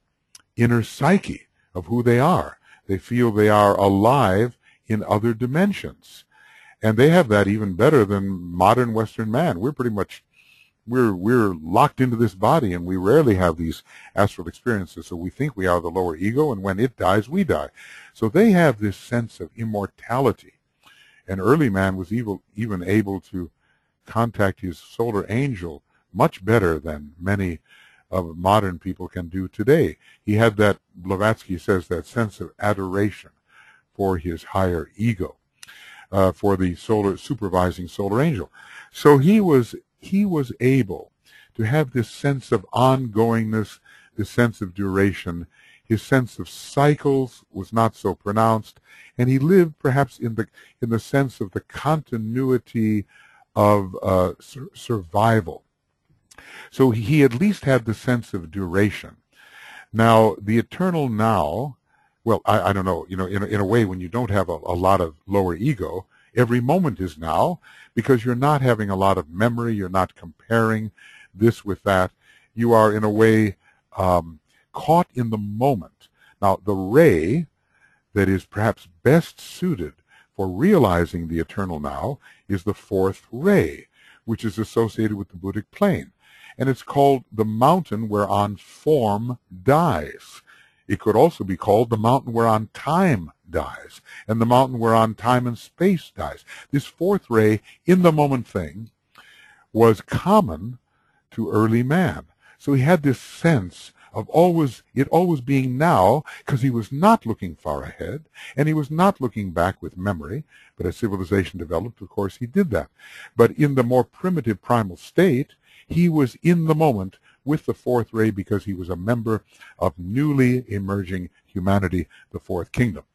inner psyche, of who they are. They feel they are alive in other dimensions. And they have that even better than modern Western man. We're pretty much, we're locked into this body, and we rarely have these astral experiences. So we think we are the lower ego, and when it dies, we die. So they have this sense of immortality. And early man was even able to contact his solar angel much better than many of modern people can do today. He had that, Blavatsky says, that sense of adoration for his higher ego, for the supervising solar angel. So he was able to have this sense of ongoingness, this sense of duration. His sense of cycles was not so pronounced, and he lived perhaps in the sense of the continuity of survival. So he at least had the sense of duration. Now, the eternal now, well, I don't know, in a way, when you don't have a lot of lower ego, every moment is now, because you're not having a lot of memory, you're not comparing this with that. You are, in a way, caught in the moment. Now, the ray that is perhaps best suited for realizing the eternal now is the fourth ray, which is associated with the Buddhic plane. And it's called the mountain whereon form dies. It could also be called the mountain whereon time dies, and the mountain whereon time and space dies. This fourth ray, in the moment thing, was common to early man. So he had this sense of it always being now, because he was not looking far ahead, and he was not looking back with memory. But as civilization developed, of course, he did that. But in the more primitive primal state, he was in the moment with the fourth ray because he was a member of newly emerging humanity, the fourth kingdom.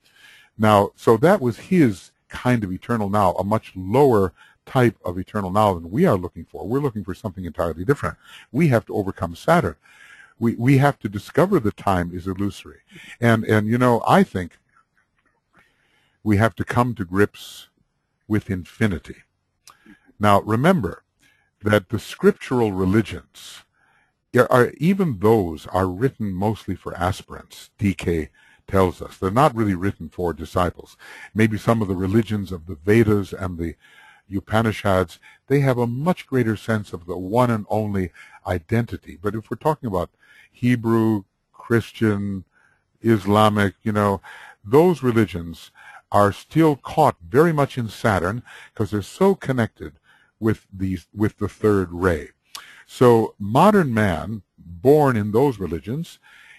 Now, so that was his kind of eternal now, a much lower type of eternal now than we are looking for. We're looking for something entirely different. We have to overcome Saturn. We have to discover that time is illusory. And you know, I think we have to come to grips with infinity. Now, remember that the scriptural religions, even those are written mostly for aspirants, DK tells us. They're not really written for disciples. Maybe some of the religions of the Vedas and the Upanishads, they have a much greater sense of the one and only identity. But if we're talking about Hebrew, Christian, Islamic, you know, those religions are still caught very much in Saturn because they're so connected with the third ray. So modern man, born in those religions,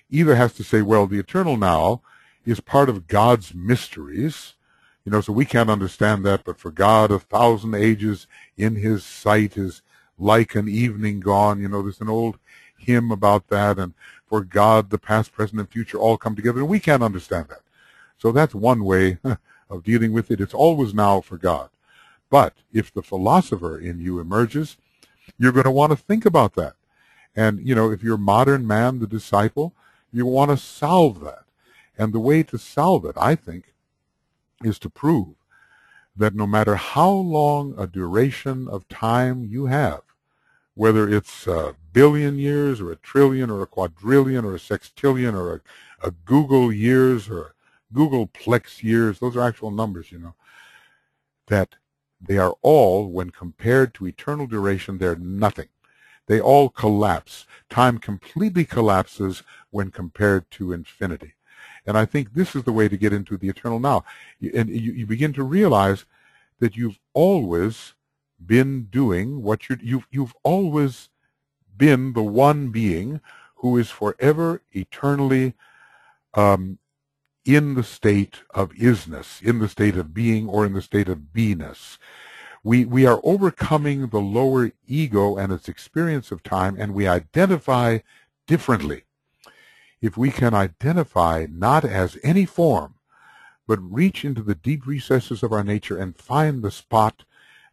either has to say, well, the eternal now is part of God's mysteries, you know, so we can't understand that, but for God 1,000 ages in his sight is like an evening gone. You know, there's an old hymn about that, and for God the past, present, and future all come together, and we can't understand that. So that's one way of dealing with it. It's always now for God. But if the philosopher in you emerges, you're going to want to think about that. And, you know, if you're modern man, the disciple, you want to solve that. And the way to solve it, I think, is to prove that no matter how long a duration of time you have, whether it's a billion years or a trillion or a quadrillion or a sextillion or a Google years or a Googleplex years, those are actual numbers, you know, that they are all, when compared to eternal duration, they're nothing. They all collapse. Time completely collapses when compared to infinity. And I think this is the way to get into the eternal now. And you begin to realize that you've always been doing what you've always been the one being who is forever, eternally in the state of isness, in the state of being, or in the state of beingness. We are overcoming the lower ego and its experience of time, and we identify differently. If we can identify not as any form, but reach into the deep recesses of our nature and find the spot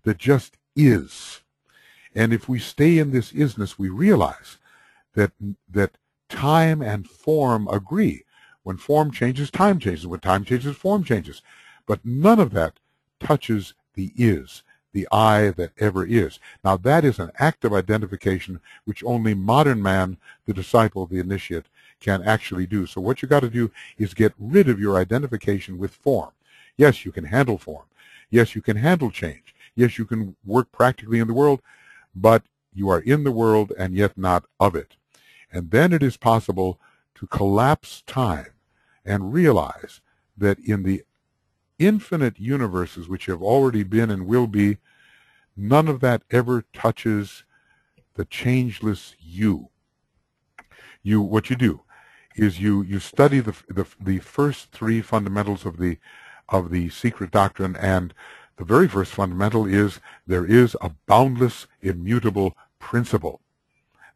that just is. And if we stay in this isness, we realize that time and form agree. When form changes, time changes. When time changes, form changes. But none of that touches the is, the I that ever is. Now that is an act of identification which only modern man, the disciple, the initiate, can actually do. So what you got to do is get rid of your identification with form. Yes, you can handle form. Yes, you can handle change. Yes, you can work practically in the world, but you are in the world and yet not of it. And then it is possible to collapse time and realize that in the infinite universes which have already been and will be, none of that ever touches the changeless you. What you do is you study the first three fundamentals of the secret doctrine, and the very first fundamental is there is a boundless, immutable principle.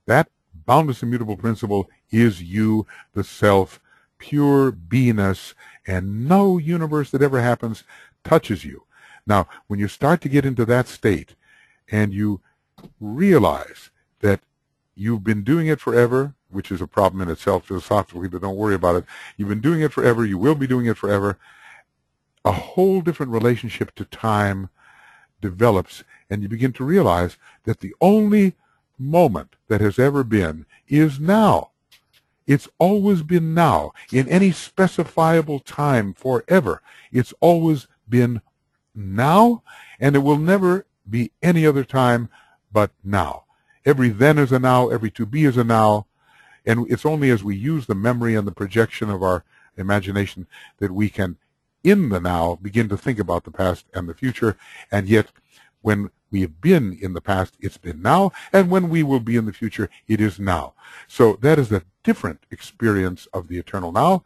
That boundless, immutable principle is you, the self, pure beingness, and no universe that ever happens touches you. Now, when you start to get into that state and you realize that you've been doing it forever, which is a problem in itself philosophically, but don't worry about it. You've been doing it forever. You will be doing it forever. A whole different relationship to time develops, and you begin to realize that the only moment that has ever been is now. It's always been now. In any specifiable time forever, it's always been now, and it will never be any other time but now. Every then is a now, every to be is a now, and it's only as we use the memory and the projection of our imagination that we can, in the now, begin to think about the past and the future. And yet, when we have been in the past, it's been now, and when we will be in the future, it is now. So that is a different experience of the eternal now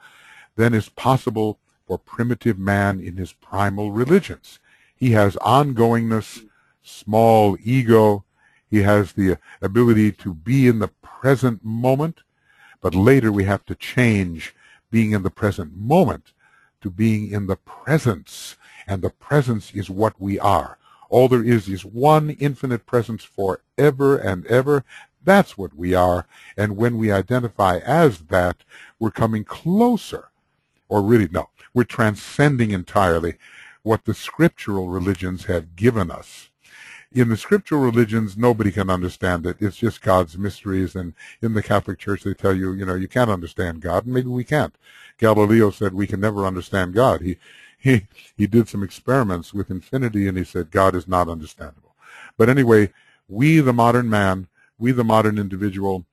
than is possible for primitive man in his primal religions. He has ongoingness, small ego, he has the ability to be in the present moment, but later we have to change being in the present moment to being in the presence, and the presence is what we are. All there is one infinite presence forever and ever. That's what we are, and when we identify as that, we're coming closer, or really, no, we're transcending entirely what the scriptural religions have given us. In the scriptural religions, nobody can understand it. It's just God's mysteries. And in the Catholic Church, they tell you, you can't understand God. And maybe we can't. Galileo said we can never understand God. He did some experiments with infinity, and he said God is not understandable. But anyway, we, the modern man, we, the modern individual,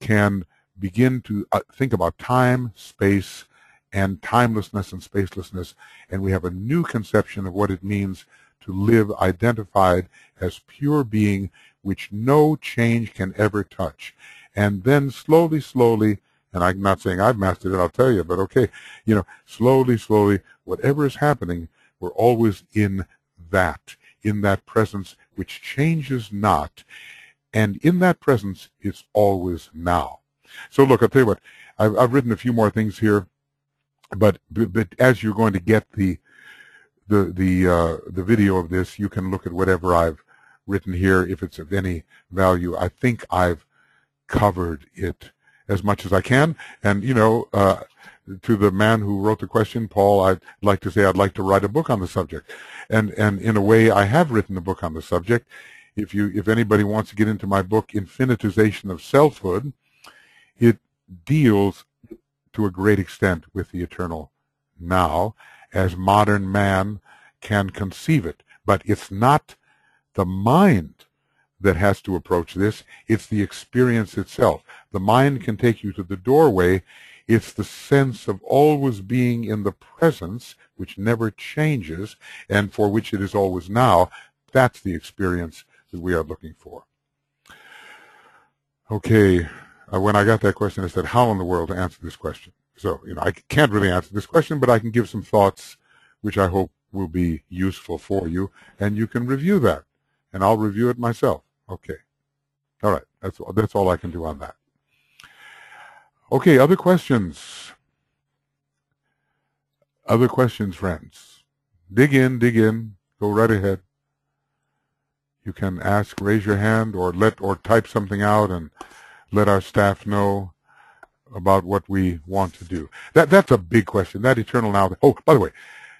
can begin to think about time, space, and timelessness and spacelessness, and we have a new conception of what it means to live identified as pure being, which no change can ever touch. And then slowly, slowly, and I'm not saying I've mastered it, I'll tell you, but okay, slowly, slowly, whatever is happening, we're always in that presence which changes not, and in that presence it's always now. So look, I'll tell you what, I've written a few more things here, but as you're going to get the video of this, you can look at whatever I've written here if it's of any value. I think I've covered it as much as I can. And, to the man who wrote the question, Paul, I'd like to say I'd like to write a book on the subject. And in a way, I have written a book on the subject. If anybody wants to get into my book, Infinitization of Selfhood, it deals to a great extent with the eternal now, as modern man can conceive it. But it's not the mind that has to approach this, it's the experience itself. The mind can take you to the doorway. It's the sense of always being in the presence, which never changes, and for which it is always now. That's the experience that we are looking for. Okay, when I got that question, I said, how in the world to answer this question? So, I can't really answer this question, but I can give some thoughts which I hope will be useful for you, and you can review that, and I'll review it myself. Okay. All right. That's all I can do on that. Okay, other questions? Other questions, friends? Dig in, go right ahead. You can ask, raise your hand, or type something out and let our staff know about what we want to do. That's a big question, that eternal now. Oh, by the way,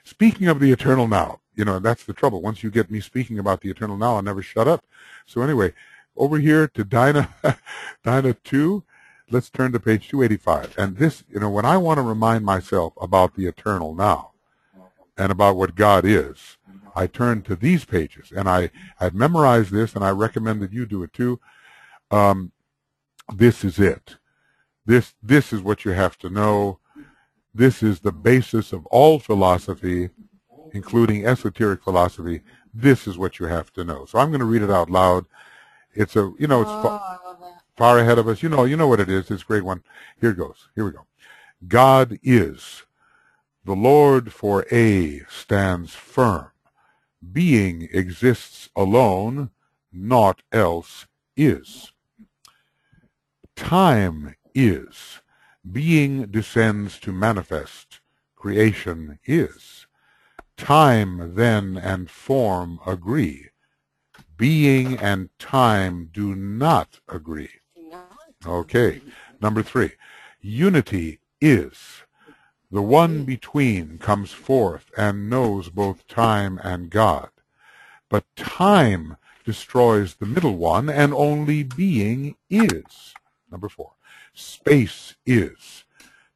speaking of the eternal now, that's the trouble. Once you get me speaking about the eternal now, I'll never shut up. So anyway, over here to Dinah 2, let's turn to page 285. And this, when I want to remind myself about the eternal now and about what God is, I turn to these pages. And I've memorized this, and I recommend that you do it too. This is it. This is what you have to know. This is the basis of all philosophy, including esoteric philosophy. This is what you have to know. So I'm going to read it out loud. It's I love that. far ahead of us. You know what it is. It's a great one. Here it goes. Here we go. God is. The Lord for A stands firm. Being exists alone. Naught else is. Time is. Being descends to manifest. Creation is. Time then and form agree. Being and time do not agree. Okay. Number 3. Unity is. The one between comes forth and knows both time and God. But time destroys the middle one, and only being is. Number 4. Space is.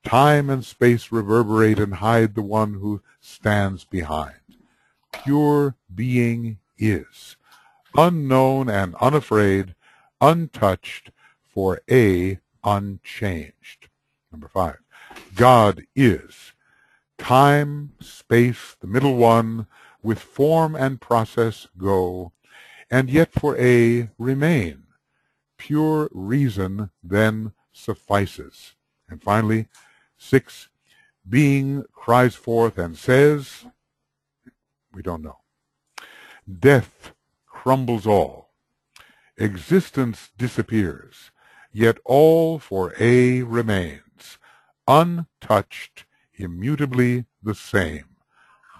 Time and space reverberate and hide the one who stands behind. Pure being is. Unknown and unafraid, untouched, for A unchanged. Number 5. God is. Time, space, the middle one, with form and process go, and yet for A remain. Pure reason then suffices. And finally, 6, being cries forth and says, we don't know. Death crumbles all. Existence disappears, yet all for A remains, untouched, immutably the same.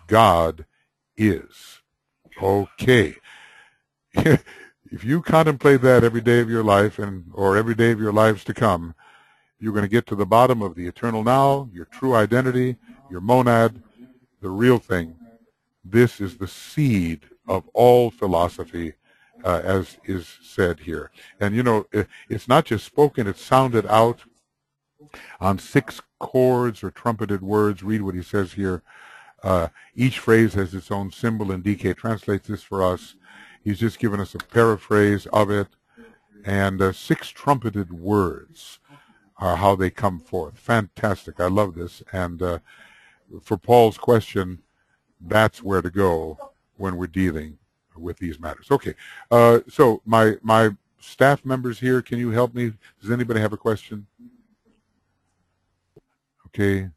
God is. Okay. If you contemplate that every day of your life or every day of your lives to come, you're going to get to the bottom of the eternal now, your true identity, your monad, the real thing. This is the seed of all philosophy, as is said here. And you know, it's not just spoken, it's sounded out on 6 chords or trumpeted words. Read what he says here. Each phrase has its own symbol, and DK translates this for us. He's just given us a paraphrase of it. And 6 trumpeted words are how they come forth. Fantastic. I love this. And for Paul's question, that's where to go when we're dealing with these matters. Okay. So my staff members here, can you help me? Does anybody have a question? Okay.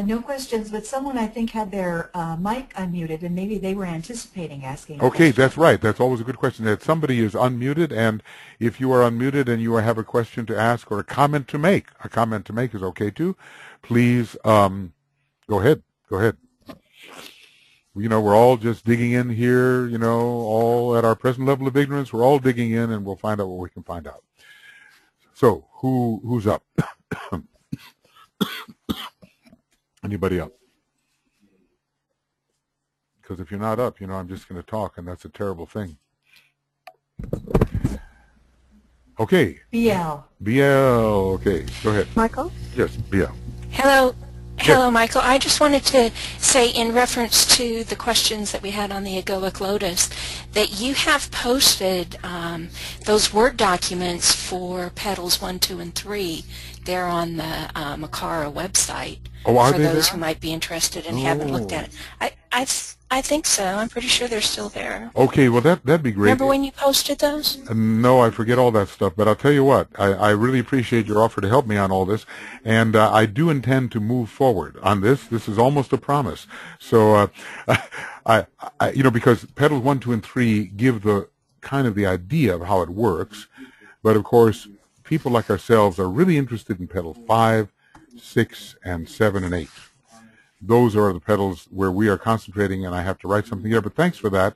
No questions, but someone I think had their mic unmuted, and maybe they were anticipating asking. Okay, that's right. That's always a good question. That somebody is unmuted, and if you are unmuted and you have a question to ask or a comment to make is okay too. Please go ahead. Go ahead. You know, we're all just digging in here. You know, all at our present level of ignorance, we're all digging in, and we'll find out what we can find out. So, who's up? Anybody up? Because if you're not up, you know, I'm just going to talk, and that's a terrible thing. Okay. BL. BL, okay. Go ahead. Michael? Yes, BL. Hello. Hello, Michael. I just wanted to say, in reference to the questions that we had on the egoic lotus, that you have posted those Word documents for petals 1, 2, and 3 there on the Makara website. Oh, are for they those there? who might be interested and haven't looked at it. I think so. I'm pretty sure they're still there. Okay, well, that'd be great. Remember when you posted those? No, I forget all that stuff, but I'll tell you what, I really appreciate your offer to help me on all this, and I do intend to move forward on this. This is almost a promise. So, you know, because petals 1, 2, and 3 give the kind of the idea of how it works, but of course, people like ourselves are really interested in petal 5, 6, and 7, and 8. Those are the petals where we are concentrating, and I have to write something here, but thanks for that.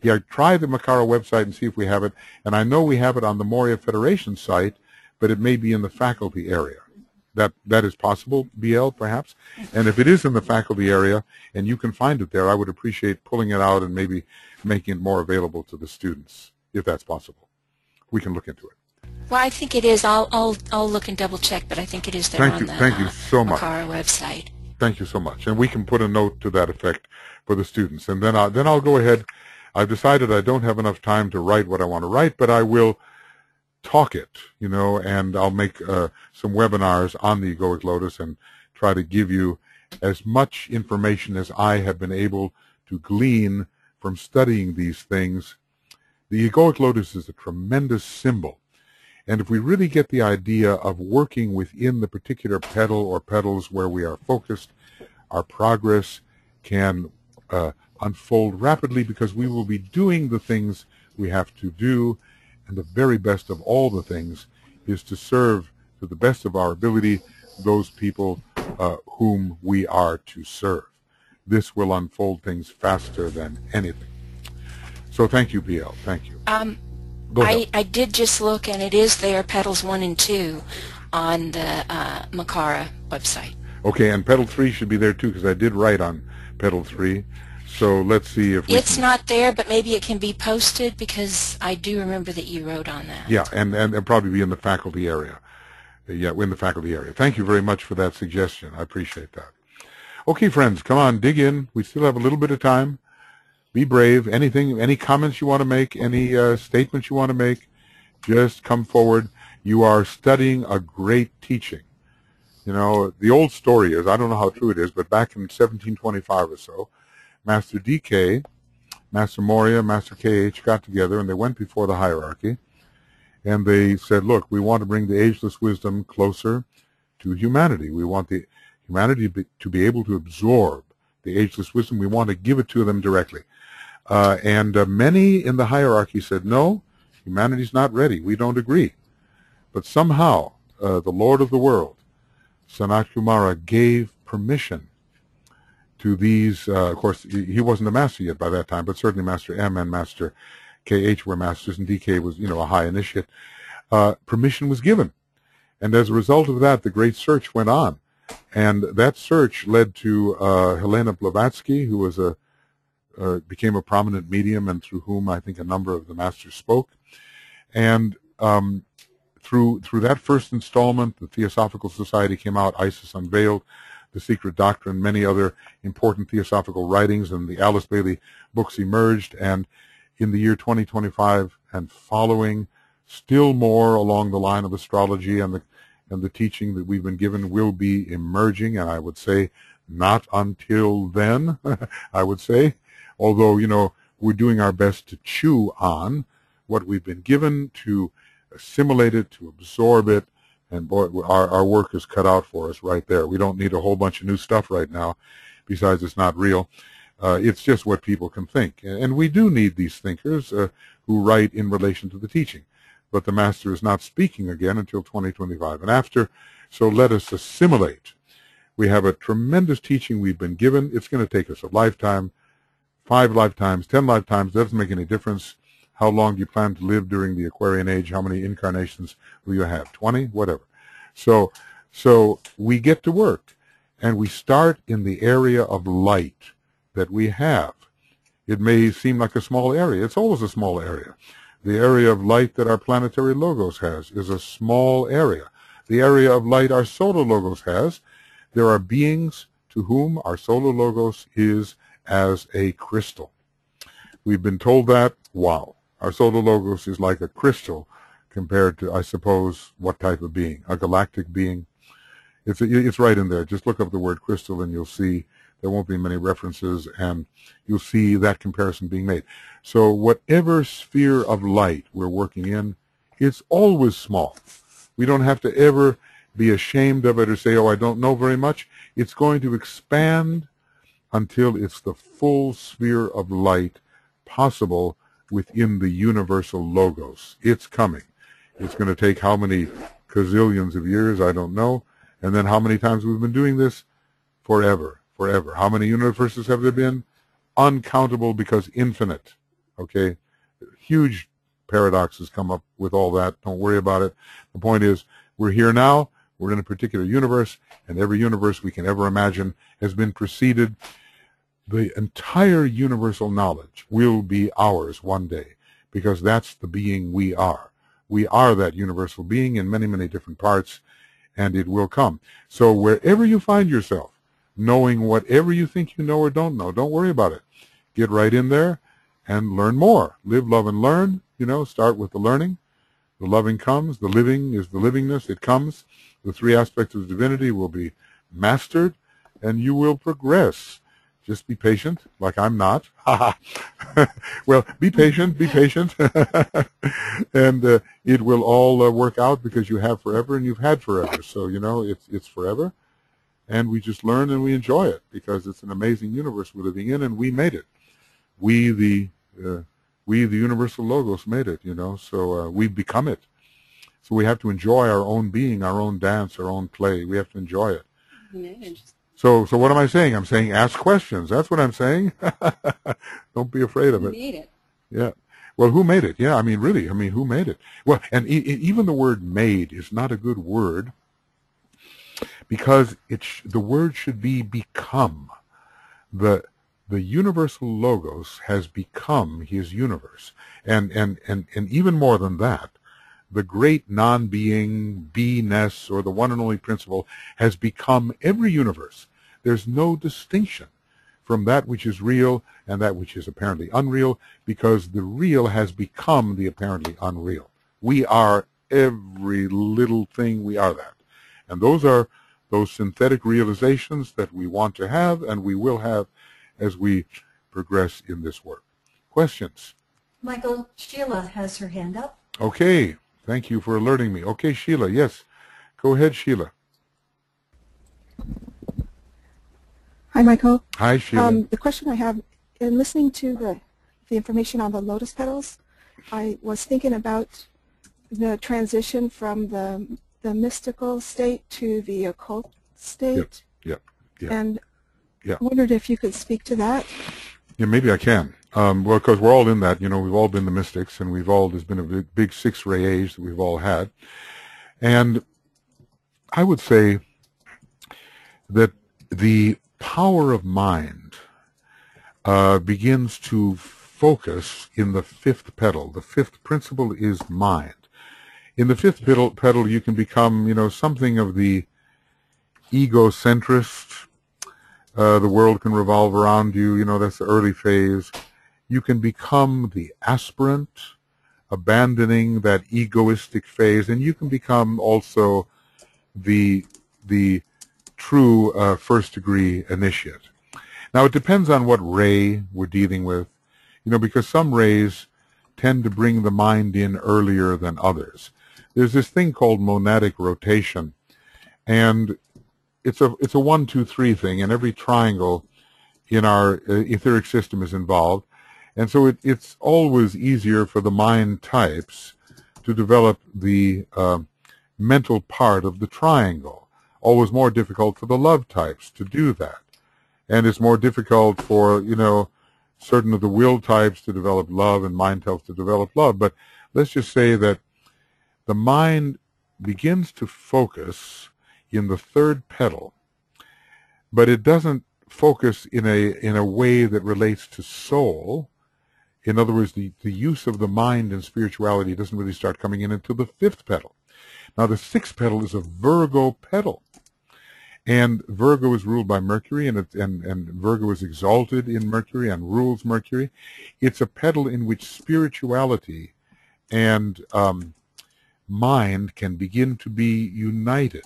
Yeah, try the Makara website and see if we have it. And I know we have it on the Morya Federation site, but it may be in the faculty area. That is possible, BL, perhaps. And if it is in the faculty area and you can find it there, I would appreciate pulling it out and maybe making it more available to the students, if that's possible. We can look into it. Well, I think it is. I'll look and double check, but I think it is there on the Thank you so much. Makara website. Thank you so much. And we can put a note to that effect for the students. And then I'll go ahead. I've decided I don't have enough time to write what I want to write, but I will talk it, you know, and I'll make some webinars on the egoic lotus and try to give you as much information as I have been able to glean from studying these things. The egoic lotus is a tremendous symbol. And if we really get the idea of working within the particular petal or petals where we are focused, our progress can unfold rapidly because we will be doing the things we have to do. And the very best of all the things is to serve to the best of our ability those people whom we are to serve. This will unfold things faster than anything. So thank you, BL. Thank you. I did just look, and it is there, petals 1 and 2, on the Makara website. Okay, and petal 3 should be there too, because I did write on petal 3. So let's see if it's not there, but maybe it can be posted, because I do remember that you wrote on that. Yeah, and it'll probably be in the faculty area. Yeah, in the faculty area. Thank you very much for that suggestion. I appreciate that. Okay, friends, come on, dig in. We still have a little bit of time. Be brave. Anything, any comments you want to make, any statements you want to make, just come forward. You are studying a great teaching. You know, the old story is, I don't know how true it is, but back in 1725 or so, Master DK Master Morya, Master KH got together and they went before the hierarchy and they said, look, we want to bring the ageless wisdom closer to humanity. We want the humanity to be able to absorb the ageless wisdom. We want to give it to them directly. And many in the hierarchy said, no, humanity's not ready. We don't agree. But somehow the Lord of the world, Sanat Kumara, gave permission to these, of course, he wasn't a master yet by that time, but certainly Master M and Master KH were masters, and DK was, a high initiate. Permission was given. And as a result of that, the great search went on. And that search led to Helena Blavatsky, who was became a prominent medium and through whom I think a number of the masters spoke. And through that first installment, the Theosophical Society came out, Isis Unveiled, The Secret Doctrine, many other important theosophical writings, and the Alice Bailey books emerged. And in the year 2025 and following, still more along the line of astrology and the teaching that we've been given will be emerging, and I would say not until then, I would say, although, we're doing our best to chew on what we've been given, to assimilate it, to absorb it, and boy, our work is cut out for us right there. We don't need a whole bunch of new stuff right now, besides it's not real. It's just what people can think. And we do need these thinkers who write in relation to the teaching. But the Master is not speaking again until 2025 and after, so let us assimilate. We have a tremendous teaching we've been given. It's going to take us a lifetime, 5 lifetimes, 10 lifetimes, doesn't make any difference. How long do you plan to live during the Aquarian age? How many incarnations will you have? 20? Whatever. So we get to work, and we start in the area of light that we have. It may seem like a small area. It's always a small area. The area of light that our planetary logos has is a small area. The area of light our solar logos has, there are beings to whom our solar logos is as a crystal. We've been told that, wow, our solar logos is like a crystal compared to, I suppose, what type of being? A galactic being? It's right in there. Just look up the word crystal and you'll see there won't be many references, and you'll see that comparison being made. So whatever sphere of light we're working in, it's always small. We don't have to ever be ashamed of it or say, oh, I don't know very much. It's going to expand until it's the full sphere of light possible within the universal logos. It's coming. It's going to take how many gazillions of years, I don't know. And then how many times we've been doing this? Forever. Forever. How many universes have there been? Uncountable, because infinite. Okay? Huge paradoxes come up with all that. Don't worry about it. The point is, we're here now. We're in a particular universe, and every universe we can ever imagine has been preceded. The entire universal knowledge will be ours one day, because that's the being we are. We are that universal being in many, many different parts, and it will come. So wherever you find yourself, knowing whatever you think you know or don't know, don't worry about it. Get right in there and learn more. Live, love, and learn. Start with the learning. The loving comes. The living is the livingness. It comes. The 3 aspects of divinity will be mastered, and you will progress. Just be patient, like I'm not. Well, be patient, and it will all work out, because you have forever and you've had forever. So, it's forever. And we just learn and we enjoy it, because it's an amazing universe we're living in, and we made it. We, the universal logos, made it, so we've become it. So we have to enjoy our own being, our own dance, our own play. We have to enjoy it. Yeah, so what am I saying? I'm saying ask questions. That's what I'm saying. Don't be afraid of it. You made it. Yeah. Well, who made it? Yeah, I mean, really, who made it? Well, and even the word made is not a good word, because the word should be become. The universal logos has become his universe. And even more than that, the great non-being, beingness, or the one and only principle has become every universe. There's no distinction from that which is real and that which is apparently unreal, because the real has become the apparently unreal. We are every little thing, we are that. And those are those synthetic realizations that we want to have and we will have as we progress in this work. questions? Michael, Sheila has her hand up. Okay, thank you for alerting me. Okay, Sheila, yes. Go ahead, Sheila. Hi, Michael. Hi, Sheila. The question I have, in listening to the information on the lotus petals, I was thinking about the transition from the mystical state to the occult state. Yep. And Yeah. wondered if you could speak to that. Yeah, maybe I can. Well, because we're all in that. You know, we've all been the mystics, and there's been a big six-ray age that we've all had. And I would say that the power of mind begins to focus in the fifth petal. The fifth principle is mind. In the fifth petal, you can become, something of the egocentrist. The world can revolve around you. That's the early phase. You can become the aspirant, abandoning that egoistic phase, and you can become also the true first-degree initiate. Now, it depends on what ray we're dealing with, because some rays tend to bring the mind in earlier than others. There's this thing called monadic rotation, and it's a 1, 2, 3 thing, and every triangle in our etheric system is involved. And so it's always easier for the mind types to develop the mental part of the triangle. Always more difficult for the love types to do that. And it's more difficult for, certain of the will types to develop love and mind types to develop love. But let's just say that the mind begins to focus in the third petal, but it doesn't focus in a way that relates to soul. In other words, the use of the mind in spirituality doesn't really start coming in until the fifth petal. Now, the sixth petal is a Virgo petal, and Virgo is ruled by Mercury, and Virgo is exalted in Mercury and rules Mercury. It's a petal in which spirituality and mind can begin to be united.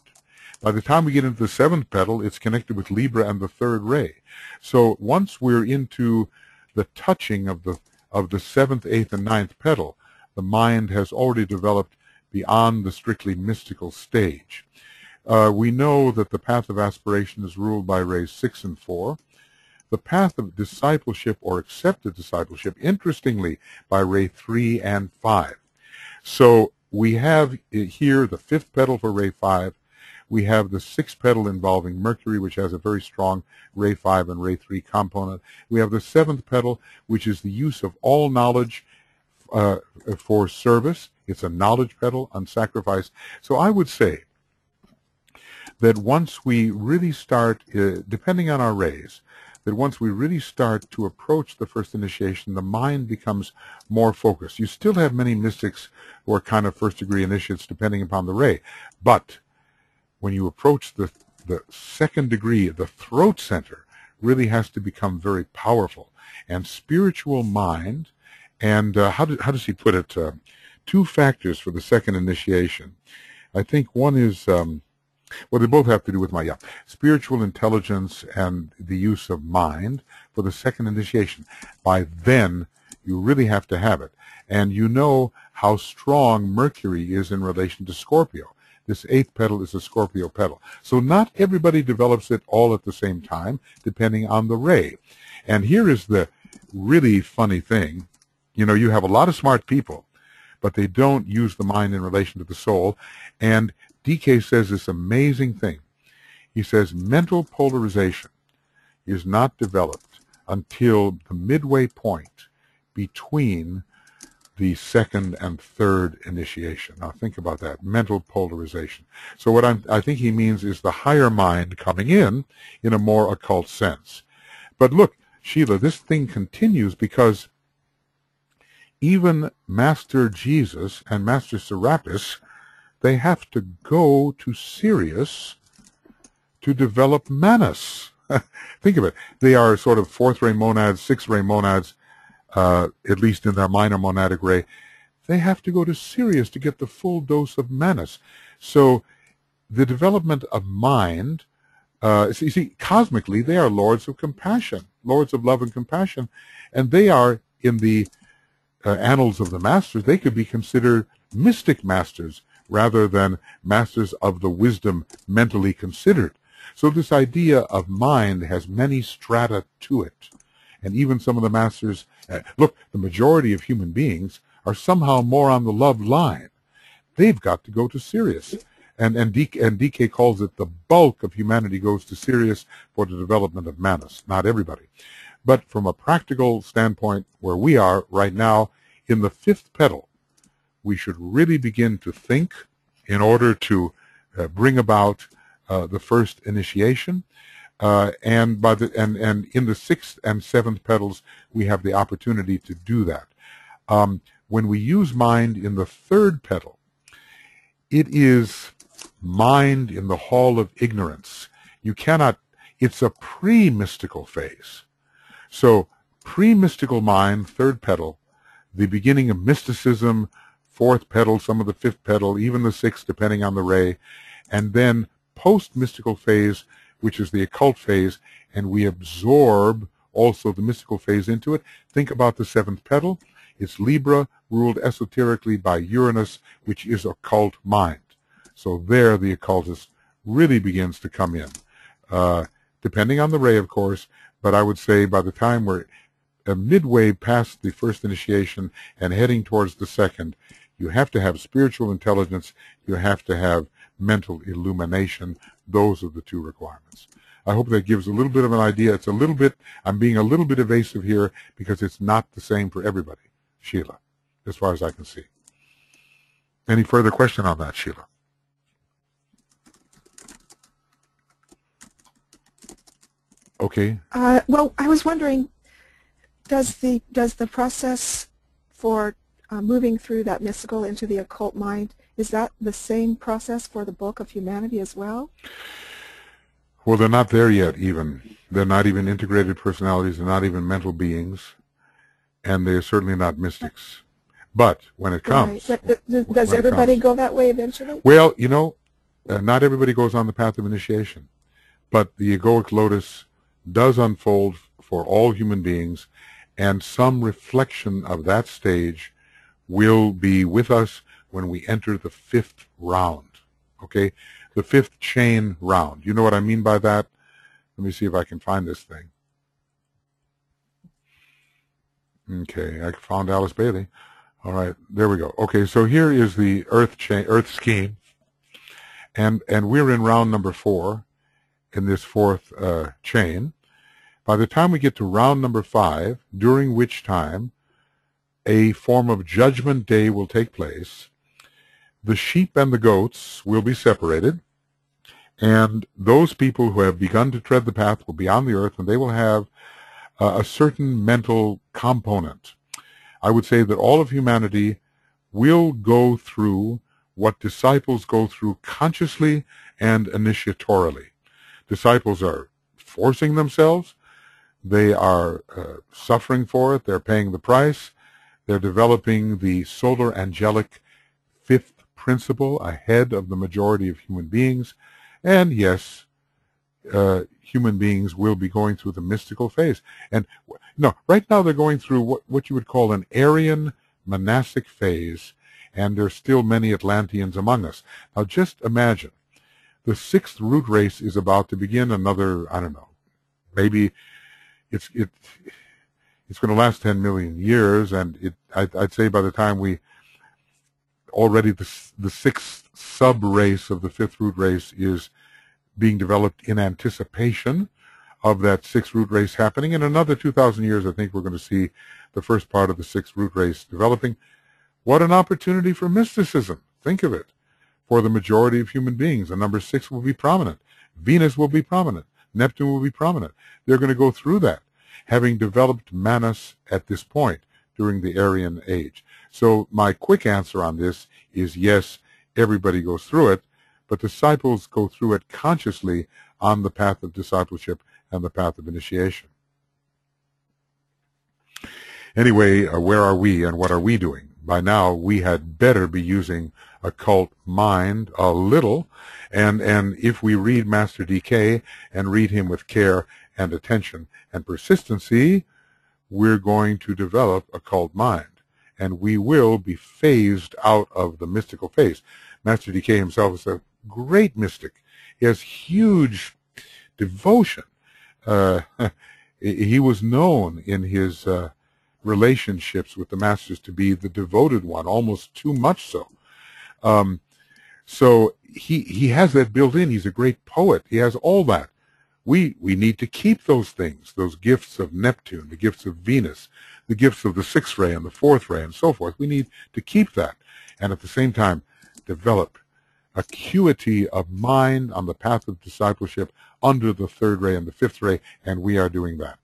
By the time we get into the seventh petal, it's connected with Libra and the third ray. So once we're into the touching of the seventh, eighth, and ninth petal, the mind has already developed beyond the strictly mystical stage. We know that the path of aspiration is ruled by rays 6 and 4. The path of discipleship or accepted discipleship, interestingly, by ray 3 and 5. So we have here the fifth petal for ray 5. We have the sixth petal involving Mercury, which has a very strong ray 5 and ray 3 component. We have the seventh petal, which is the use of all knowledge for service. It's a knowledge petal on sacrifice. So I would say that once we really start, depending on our rays, that once we really start to approach the first initiation, the mind becomes more focused. You still have many mystics who are kind of first-degree initiates, depending upon the ray. But when you approach the second degree, the throat center really has to become very powerful. And spiritual mind, and how does he put it? 2 factors for the second initiation. I think one is, well, they both have to do with spiritual intelligence and the use of mind for the second initiation. By then, you really have to have it. And you know how strong Mercury is in relation to Scorpio. This eighth petal is a Scorpio petal. So not everybody develops it all at the same time, depending on the ray. And here is the really funny thing. You have a lot of smart people, but they don't use the mind in relation to the soul. And DK says this amazing thing. He says mental polarization is not developed until the midway point between the second and third initiation. Now think about that, mental polarization. So what I think he means is the higher mind coming in a more occult sense. But look, Sheila, this thing continues because even Master Jesus and Master Serapis, they have to go to Sirius to develop Manus. Think of it. They are sort of fourth ray monads, sixth ray monads, at least in their minor monadic ray. They have to go to Sirius to get the full dose of Manus. So the development of mind, you see, cosmically, they are lords of compassion, lords of love and compassion, and they are in the annals of the masters, they could be considered mystic masters rather than masters of the wisdom mentally considered. So this idea of mind has many strata to it. And even some of the masters, look, the majority of human beings are somehow more on the love line. They've got to go to Sirius. And DK calls it the bulk of humanity goes to Sirius for the development of Manas. Not everybody. But from a practical standpoint, where we are right now, in the fifth petal, we should really begin to think in order to bring about the first initiation. And in the sixth and seventh petals, we have the opportunity to do that. When we use mind in the third petal, it is mind in the hall of ignorance. You cannot, it's a pre-mystical phase. So pre-mystical mind, third petal, the beginning of mysticism, fourth petal, some of the fifth petal, even the sixth, depending on the ray, and then post-mystical phase, which is the occult phase, and we absorb also the mystical phase into it. Think about the seventh petal. It's Libra, ruled esoterically by Uranus, which is occult mind. So there the occultist really begins to come in, depending on the ray, of course, but I would say by the time we're midway past the first initiation and heading towards the second, you have to have spiritual intelligence, you have to have mental illumination. Those are the two requirements. I hope that gives a little bit of an idea. It's a little bit, I'm being a little bit evasive here because it's not the same for everybody, Sheila, as far as I can see. Any further question on that, Sheila? Okay. Well, I was wondering, does the process for moving through that mystical into the occult mind, is that the same process for the bulk of humanity as well? Well, they're not there yet even. They're not even integrated personalities. They're not even mental beings. And they're certainly not mystics. But when it comes... Right. But does everybody go that way eventually? Well, you know, not everybody goes on the path of initiation. But the egoic lotus does unfold for all human beings, and some reflection of that stage will be with us when we enter the fifth round, okay? The fifth chain round. You know what I mean by that? Let me see if I can find this thing. Okay, I found Alice Bailey. All right, there we go. Okay, so here is the Earth scheme, and we're in round number 4 in this fourth chain. By the time we get to round number 5, during which time a form of judgment day will take place, the sheep and the goats will be separated, and those people who have begun to tread the path will be on the earth, and they will have a certain mental component. I would say that all of humanity will go through what disciples go through consciously and initiatorily. Disciples are forcing themselves. They are suffering for it. They're paying the price. They're developing the solar angelic fifth principle ahead of the majority of human beings. And yes, human beings will be going through the mystical phase. And no, right now they're going through what you would call an Aryan monastic phase, and there's still many Atlanteans among us. Now just imagine, the sixth root race is about to begin another, I don't know, maybe it's going to last 10 million years, and I'd say by the time we already the sixth sub-race of the fifth root race is being developed in anticipation of that sixth root race happening. In another 2,000 years, I think we're going to see the first part of the sixth root race developing. What an opportunity for mysticism. Think of it. For the majority of human beings, the number 6 will be prominent. Venus will be prominent. Neptune will be prominent. They're going to go through that, having developed Manas at this point during the Aryan age. So my quick answer on this is yes, everybody goes through it, but disciples go through it consciously on the path of discipleship and the path of initiation. Anyway, where are we and what are we doing? By now, we had better be using occult mind a little, and if we read Master DK and read him with care and attention and persistency, we're going to develop occult mind. And we will be phased out of the mystical phase. Master DK himself is a great mystic. He has huge devotion. He was known in his relationships with the masters to be the devoted one, almost too much so. So he has that built in. He's a great poet. He has all that. We need to keep those things, those gifts of Neptune, the gifts of Venus, the gifts of the sixth ray and the fourth ray and so forth. We need to keep that. And at the same time, develop acuity of mind on the path of discipleship under the third ray and the fifth ray, and we are doing that.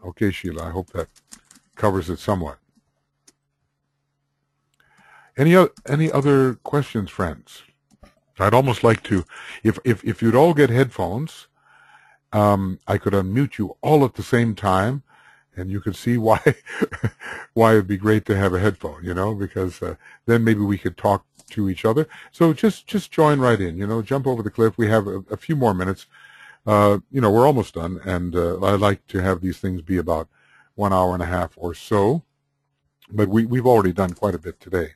Okay, Sheila, I hope that covers it somewhat. Any other questions, friends? I'd almost like to, if you'd all get headphones, I could unmute you all at the same time, and you could see why why it'd be great to have a headphone, you know, because then maybe we could talk to each other. So just join right in, you know, jump over the cliff. We have a few more minutes. You know, we're almost done, and I like to have these things be about 1 hour and a half or so, but we've already done quite a bit today.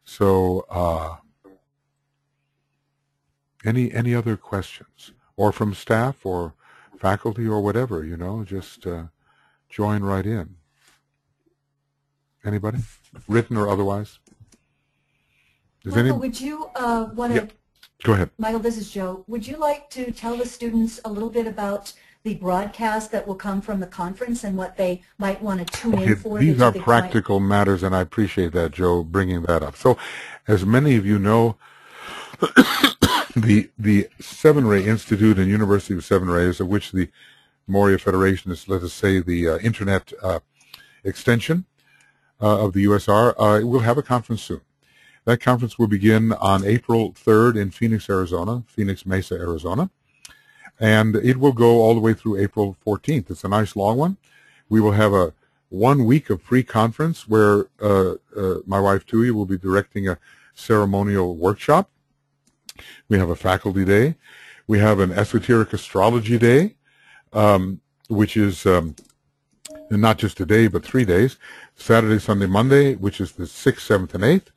So any other questions, or from staff or faculty or whatever, you know, just join right in. Anybody, written or otherwise? Michael, would you want to? Yeah. Go ahead. Michael, this is Joe. Would you like to tell the students a little bit about the broadcast that will come from the conference and what they might want to tune in for? These are practical matters, and I appreciate that, Joe, bringing that up. So, as many of you know, the Seven Ray Institute and University of Seven Rays, of which the Morya Federation is, let us say, the internet extension of the USR, will have a conference soon. That conference will begin on April 3rd in Phoenix, Arizona, Phoenix Mesa, Arizona, and it will go all the way through April 14th. It's a nice long one. We will have a 1 week of pre-conference where my wife Tui will be directing a ceremonial workshop. We have a faculty day. We have an esoteric astrology day, which is not just a day, but 3 days, Saturday, Sunday, Monday, which is the 6th, 7th, and 8th.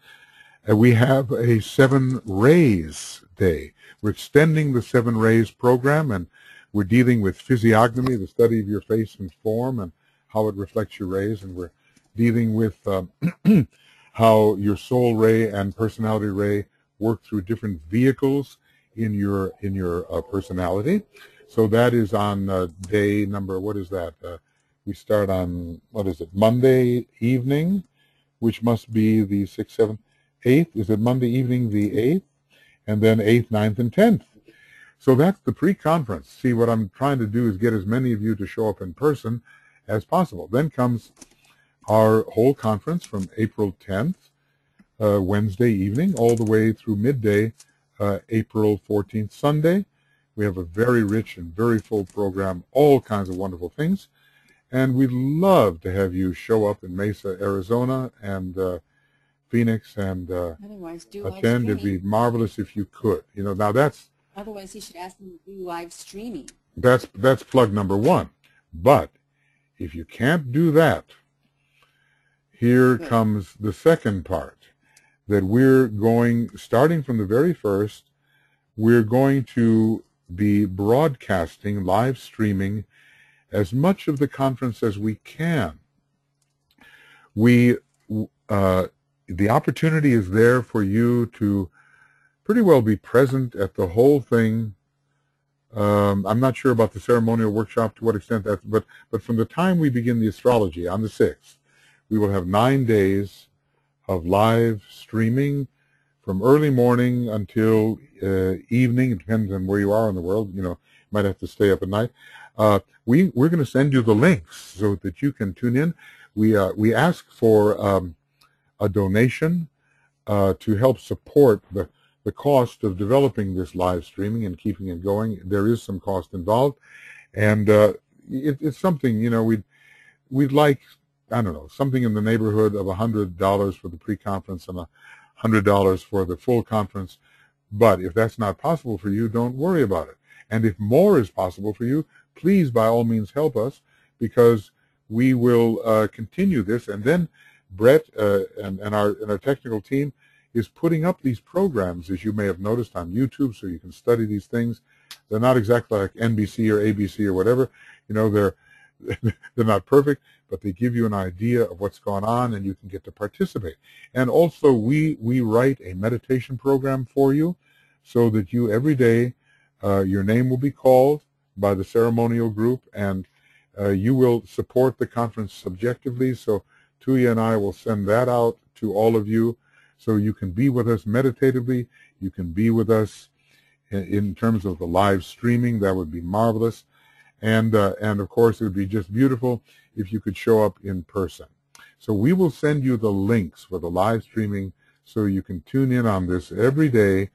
And we have a Seven Rays Day. We're extending the Seven Rays program, and we're dealing with physiognomy, the study of your face and form, and how it reflects your rays. And we're dealing with how your soul ray and personality ray work through different vehicles in your personality. So that is on day number, what is that? We start on, what is it, Monday evening, which must be the 6th, 7th, 8th. Is it Monday evening the 8th? And then 8th, 9th, and 10th. So that's the pre-conference. See, what I'm trying to do is get as many of you to show up in person as possible. Then comes our whole conference from April 10th, Wednesday evening, all the way through midday, April 14th, Sunday. We have a very rich and very full program, all kinds of wonderful things. And we'd love to have you show up in Mesa, Arizona, and Phoenix, and attend. It'd be marvelous if you could. You know, now that's... Otherwise, he should ask them to do live streaming. That's plug number one. But if you can't do that, here comes the second part, that we're going, starting from the very first, we're going to be broadcasting, live streaming, as much of the conference as we can. The opportunity is there for you to pretty well be present at the whole thing. I'm not sure about the ceremonial workshop, to what extent that, but from the time we begin the astrology on the 6th, we will have 9 days of live streaming from early morning until evening. It depends on where you are in the world. You know, you might have to stay up at night. We're going to send you the links so that you can tune in. We ask for a donation to help support the cost of developing this live streaming and keeping it going. There is some cost involved, and it's something, you know, we'd like, I don't know, something in the neighborhood of $100 for the pre-conference and $100 for the full conference. But if that's not possible for you, don't worry about it. And if more is possible for you, please, by all means, help us, because we will continue this, and then Brett and our technical team is putting up these programs, as you may have noticed, on YouTube, so you can study these things. They're not exactly like NBC or ABC or whatever. You know, they're not perfect, but they give you an idea of what's going on, and you can get to participate. And also, we write a meditation program for you, so that you every day, your name will be called by the ceremonial group, and you will support the conference subjectively. So Tuya and I will send that out to all of you, so you can be with us meditatively. You can be with us in terms of the live streaming. That would be marvelous. And of course, it would be just beautiful if you could show up in person. So we will send you the links for the live streaming, so you can tune in on this every day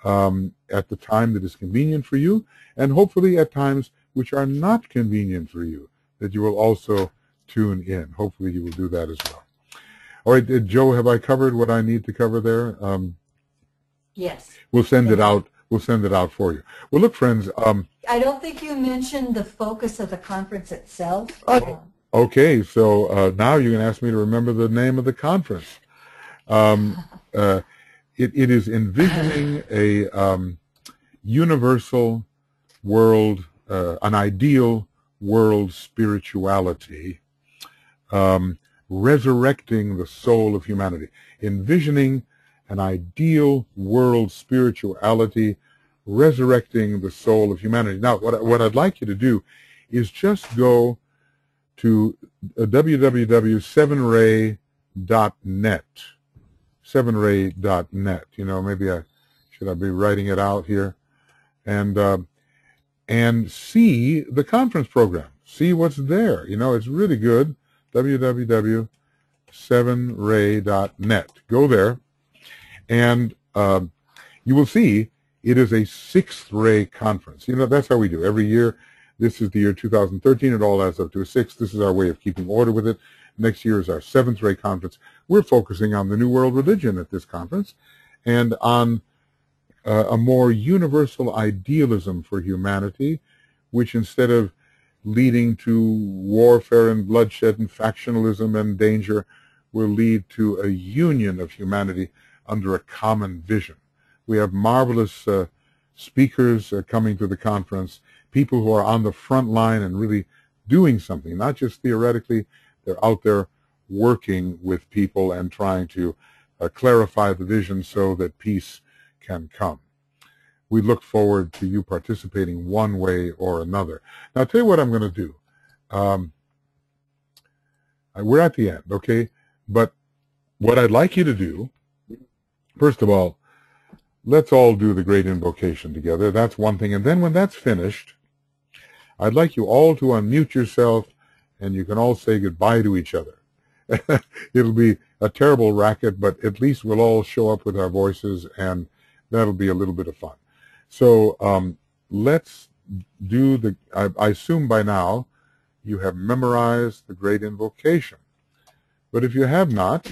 at the time that is convenient for you, and hopefully at times which are not convenient for you, that you will also tune in. Hopefully you will do that as well. All right, Joe, have I covered what I need to cover there? Yes. We'll send it out. We'll send it out for you. Well, look, friends. I don't think you mentioned the focus of the conference itself. Okay, so now you're going to ask me to remember the name of the conference. It is envisioning a universal world, an ideal world spirituality, resurrecting the soul of humanity, envisioning an ideal world spirituality, resurrecting the soul of humanity. Now, what I'd like you to do is just go to www.7ray.net, 7ray.net. You know, maybe should I be writing it out here, and see the conference program, see what's there. You know, it's really good. www.7ray.net. Go there, and you will see it is a 6th ray conference. You know, that's how we do every year. This is the year 2013. It all adds up to a 6th. This is our way of keeping order with it. Next year is our 7th ray conference. We're focusing on the New World Religion at this conference, and on a more universal idealism for humanity, which instead of leading to warfare and bloodshed and factionalism and danger, will lead to a union of humanity under a common vision. We have marvelous speakers coming to the conference, people who are on the front line and really doing something, not just theoretically. They're out there working with people and trying to clarify the vision so that peace can come. We look forward to you participating one way or another. Now, I'll tell you what I'm going to do. We're at the end, okay? But what I'd like you to do, first of all, let's all do the great invocation together. That's one thing. And then when that's finished, I'd like you all to unmute yourself, and you can all say goodbye to each other. It'll be a terrible racket, but at least we'll all show up with our voices, and that'll be a little bit of fun. So let's do the, I assume by now you have memorized the great invocation. But if you have not,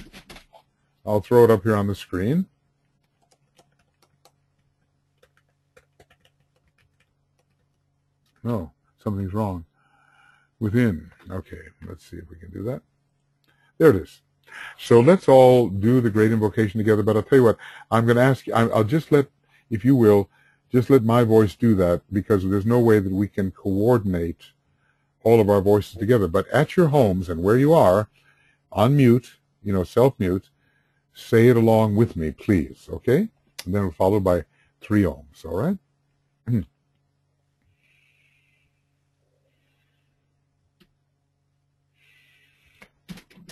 I'll throw it up here on the screen. No, something's wrong. Within. Okay, let's see if we can do that. There it is. So let's all do the great invocation together. But I'll tell you what, I'm going to ask you, I'll just let, if you will, just let my voice do that, because there's no way that we can coordinate all of our voices together. But at your homes and where you are, on mute, you know, self-mute, say it along with me, please, okay? And then followed by 3 ohms, all right?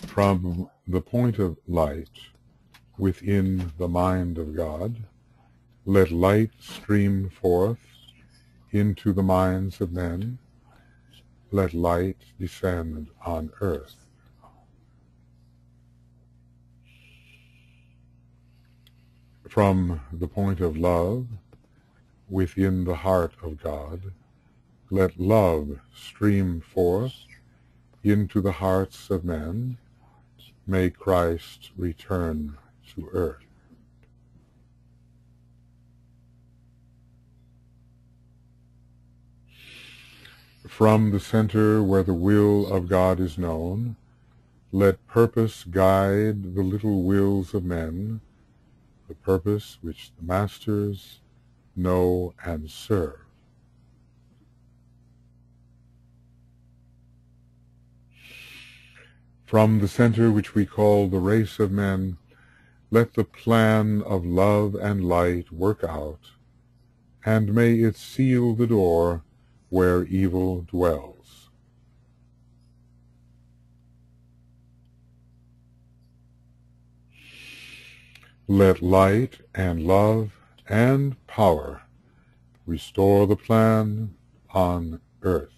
From the point of light within the mind of God, let light stream forth into the minds of men. Let light descend on earth. From the point of love within the heart of God, let love stream forth into the hearts of men. May Christ return to earth. from the center where the will of God is known, let purpose guide the little wills of men, the purpose which the masters know and serve. From the center which we call the race of men, let the plan of love and light work out, and may it seal the door where evil dwells. Let light and love and power restore the plan on earth.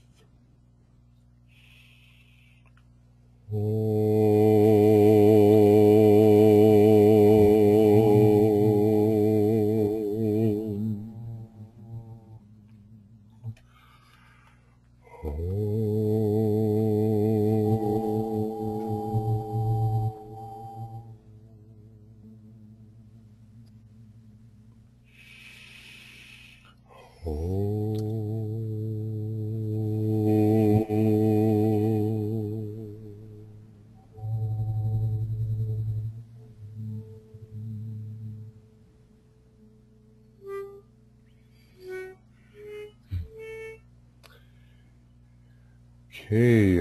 Okay,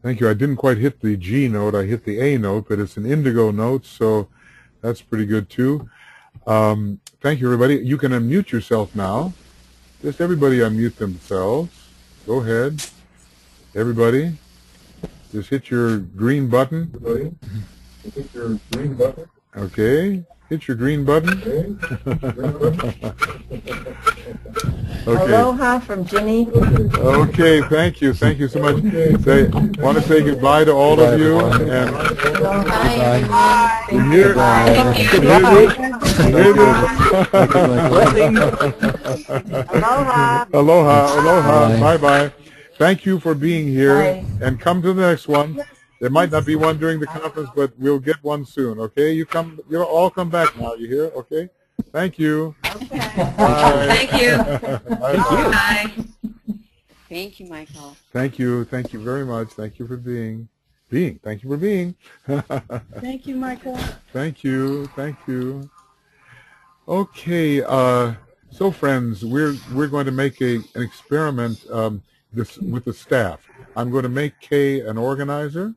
thank you. I didn't quite hit the G note. I hit the A note, but it's an indigo note, so that's pretty good too. Thank you, everybody. You can unmute yourself now. Just everybody unmute themselves. Go ahead. Everybody, just hit your green button. Everybody, hit your green button. Okay, hit your green button. Okay. Aloha from Ginny. Okay, thank you so much. Want to say goodbye to all of you, and Bye. can you hear Aloha. Aloha, bye bye. Thank you for being here, Bye. and come to the next one. There might not be one during the conference, but we'll get one soon. Okay, you'll all come back now. You hear? Okay. Thank you. Okay. Bye. Thank you. Bye. Bye. Thank you, Michael. Thank you very much. Thank you for being. Thank you for being. Thank you, Michael. Thank you. Okay, so friends, we're going to make an experiment with the staff. I'm going to make Kay an organizer,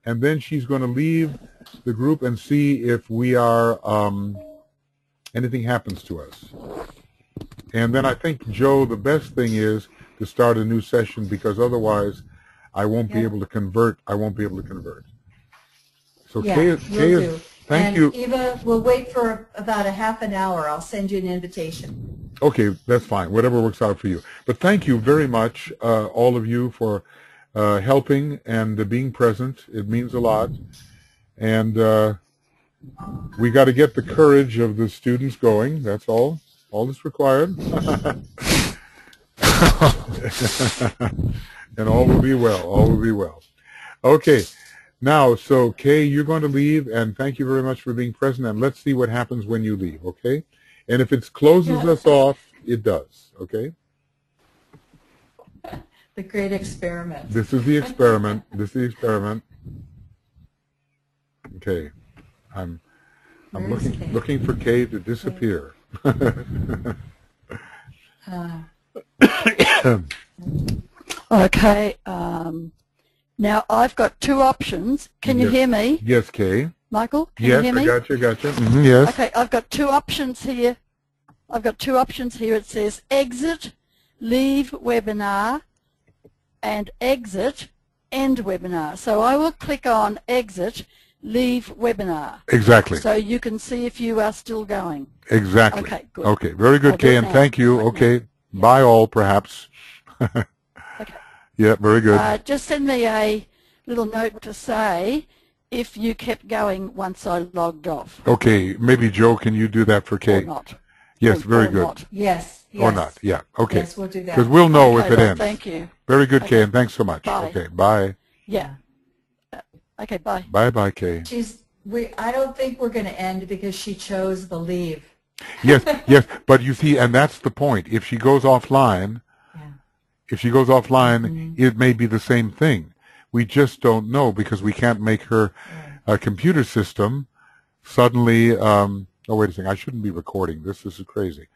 and then she's going to leave the group and see if we are anything happens to us. And then I think, Joe, the best thing is to start a new session, because otherwise I won't be able to convert. So Yeah, Kay will do. Thank you. Eva, we'll wait for about a half an hour. I'll send you an invitation. Okay, that's fine. Whatever works out for you. But thank you very much, all of you, for helping and being present. It means a lot. And we got to get the courage of the students going. That's all that's required. And all will be well. Okay. Now, so Kay, you're going to leave, and thank you very much for being present, and let's see what happens when you leave, okay? And if it closes us off, it does, okay? The great experiment. This is the experiment. Okay. I'm looking for Kay to disappear. Okay. Now I've got two options. Can you hear me? Yes, Kay. Michael, can you hear me? Yes, I got you. Yes. Okay, I've got two options here. It says exit, leave webinar, and exit, end webinar. So I will click on exit, leave webinar. Exactly. So you can see if you are still going. Exactly. Okay, good. Okay, very good, I'll do Kay, it and now. thank you. Right Okay, now. bye all, perhaps. Okay. Yeah, very good. Just send me a little note to say if you kept going once I logged off. Okay, maybe Joe, can you do that for Kay? Or not. Yes, very or good. Not. Yes. Or not, yeah. Okay. Yes, we'll do that. Because we'll know Okay, if it well, ends. thank you. Very good, Kay, Okay. and thanks so much. Bye. Okay, bye. Yeah. Okay, bye. Bye, Kay. I don't think we're going to end because she chose the leave. Yes, but you see, and that's the point. If she goes offline, Yeah. if she goes offline, it may be the same thing. We just don't know because we can't make her computer system suddenly, oh, wait a second, I shouldn't be recording this. This is crazy.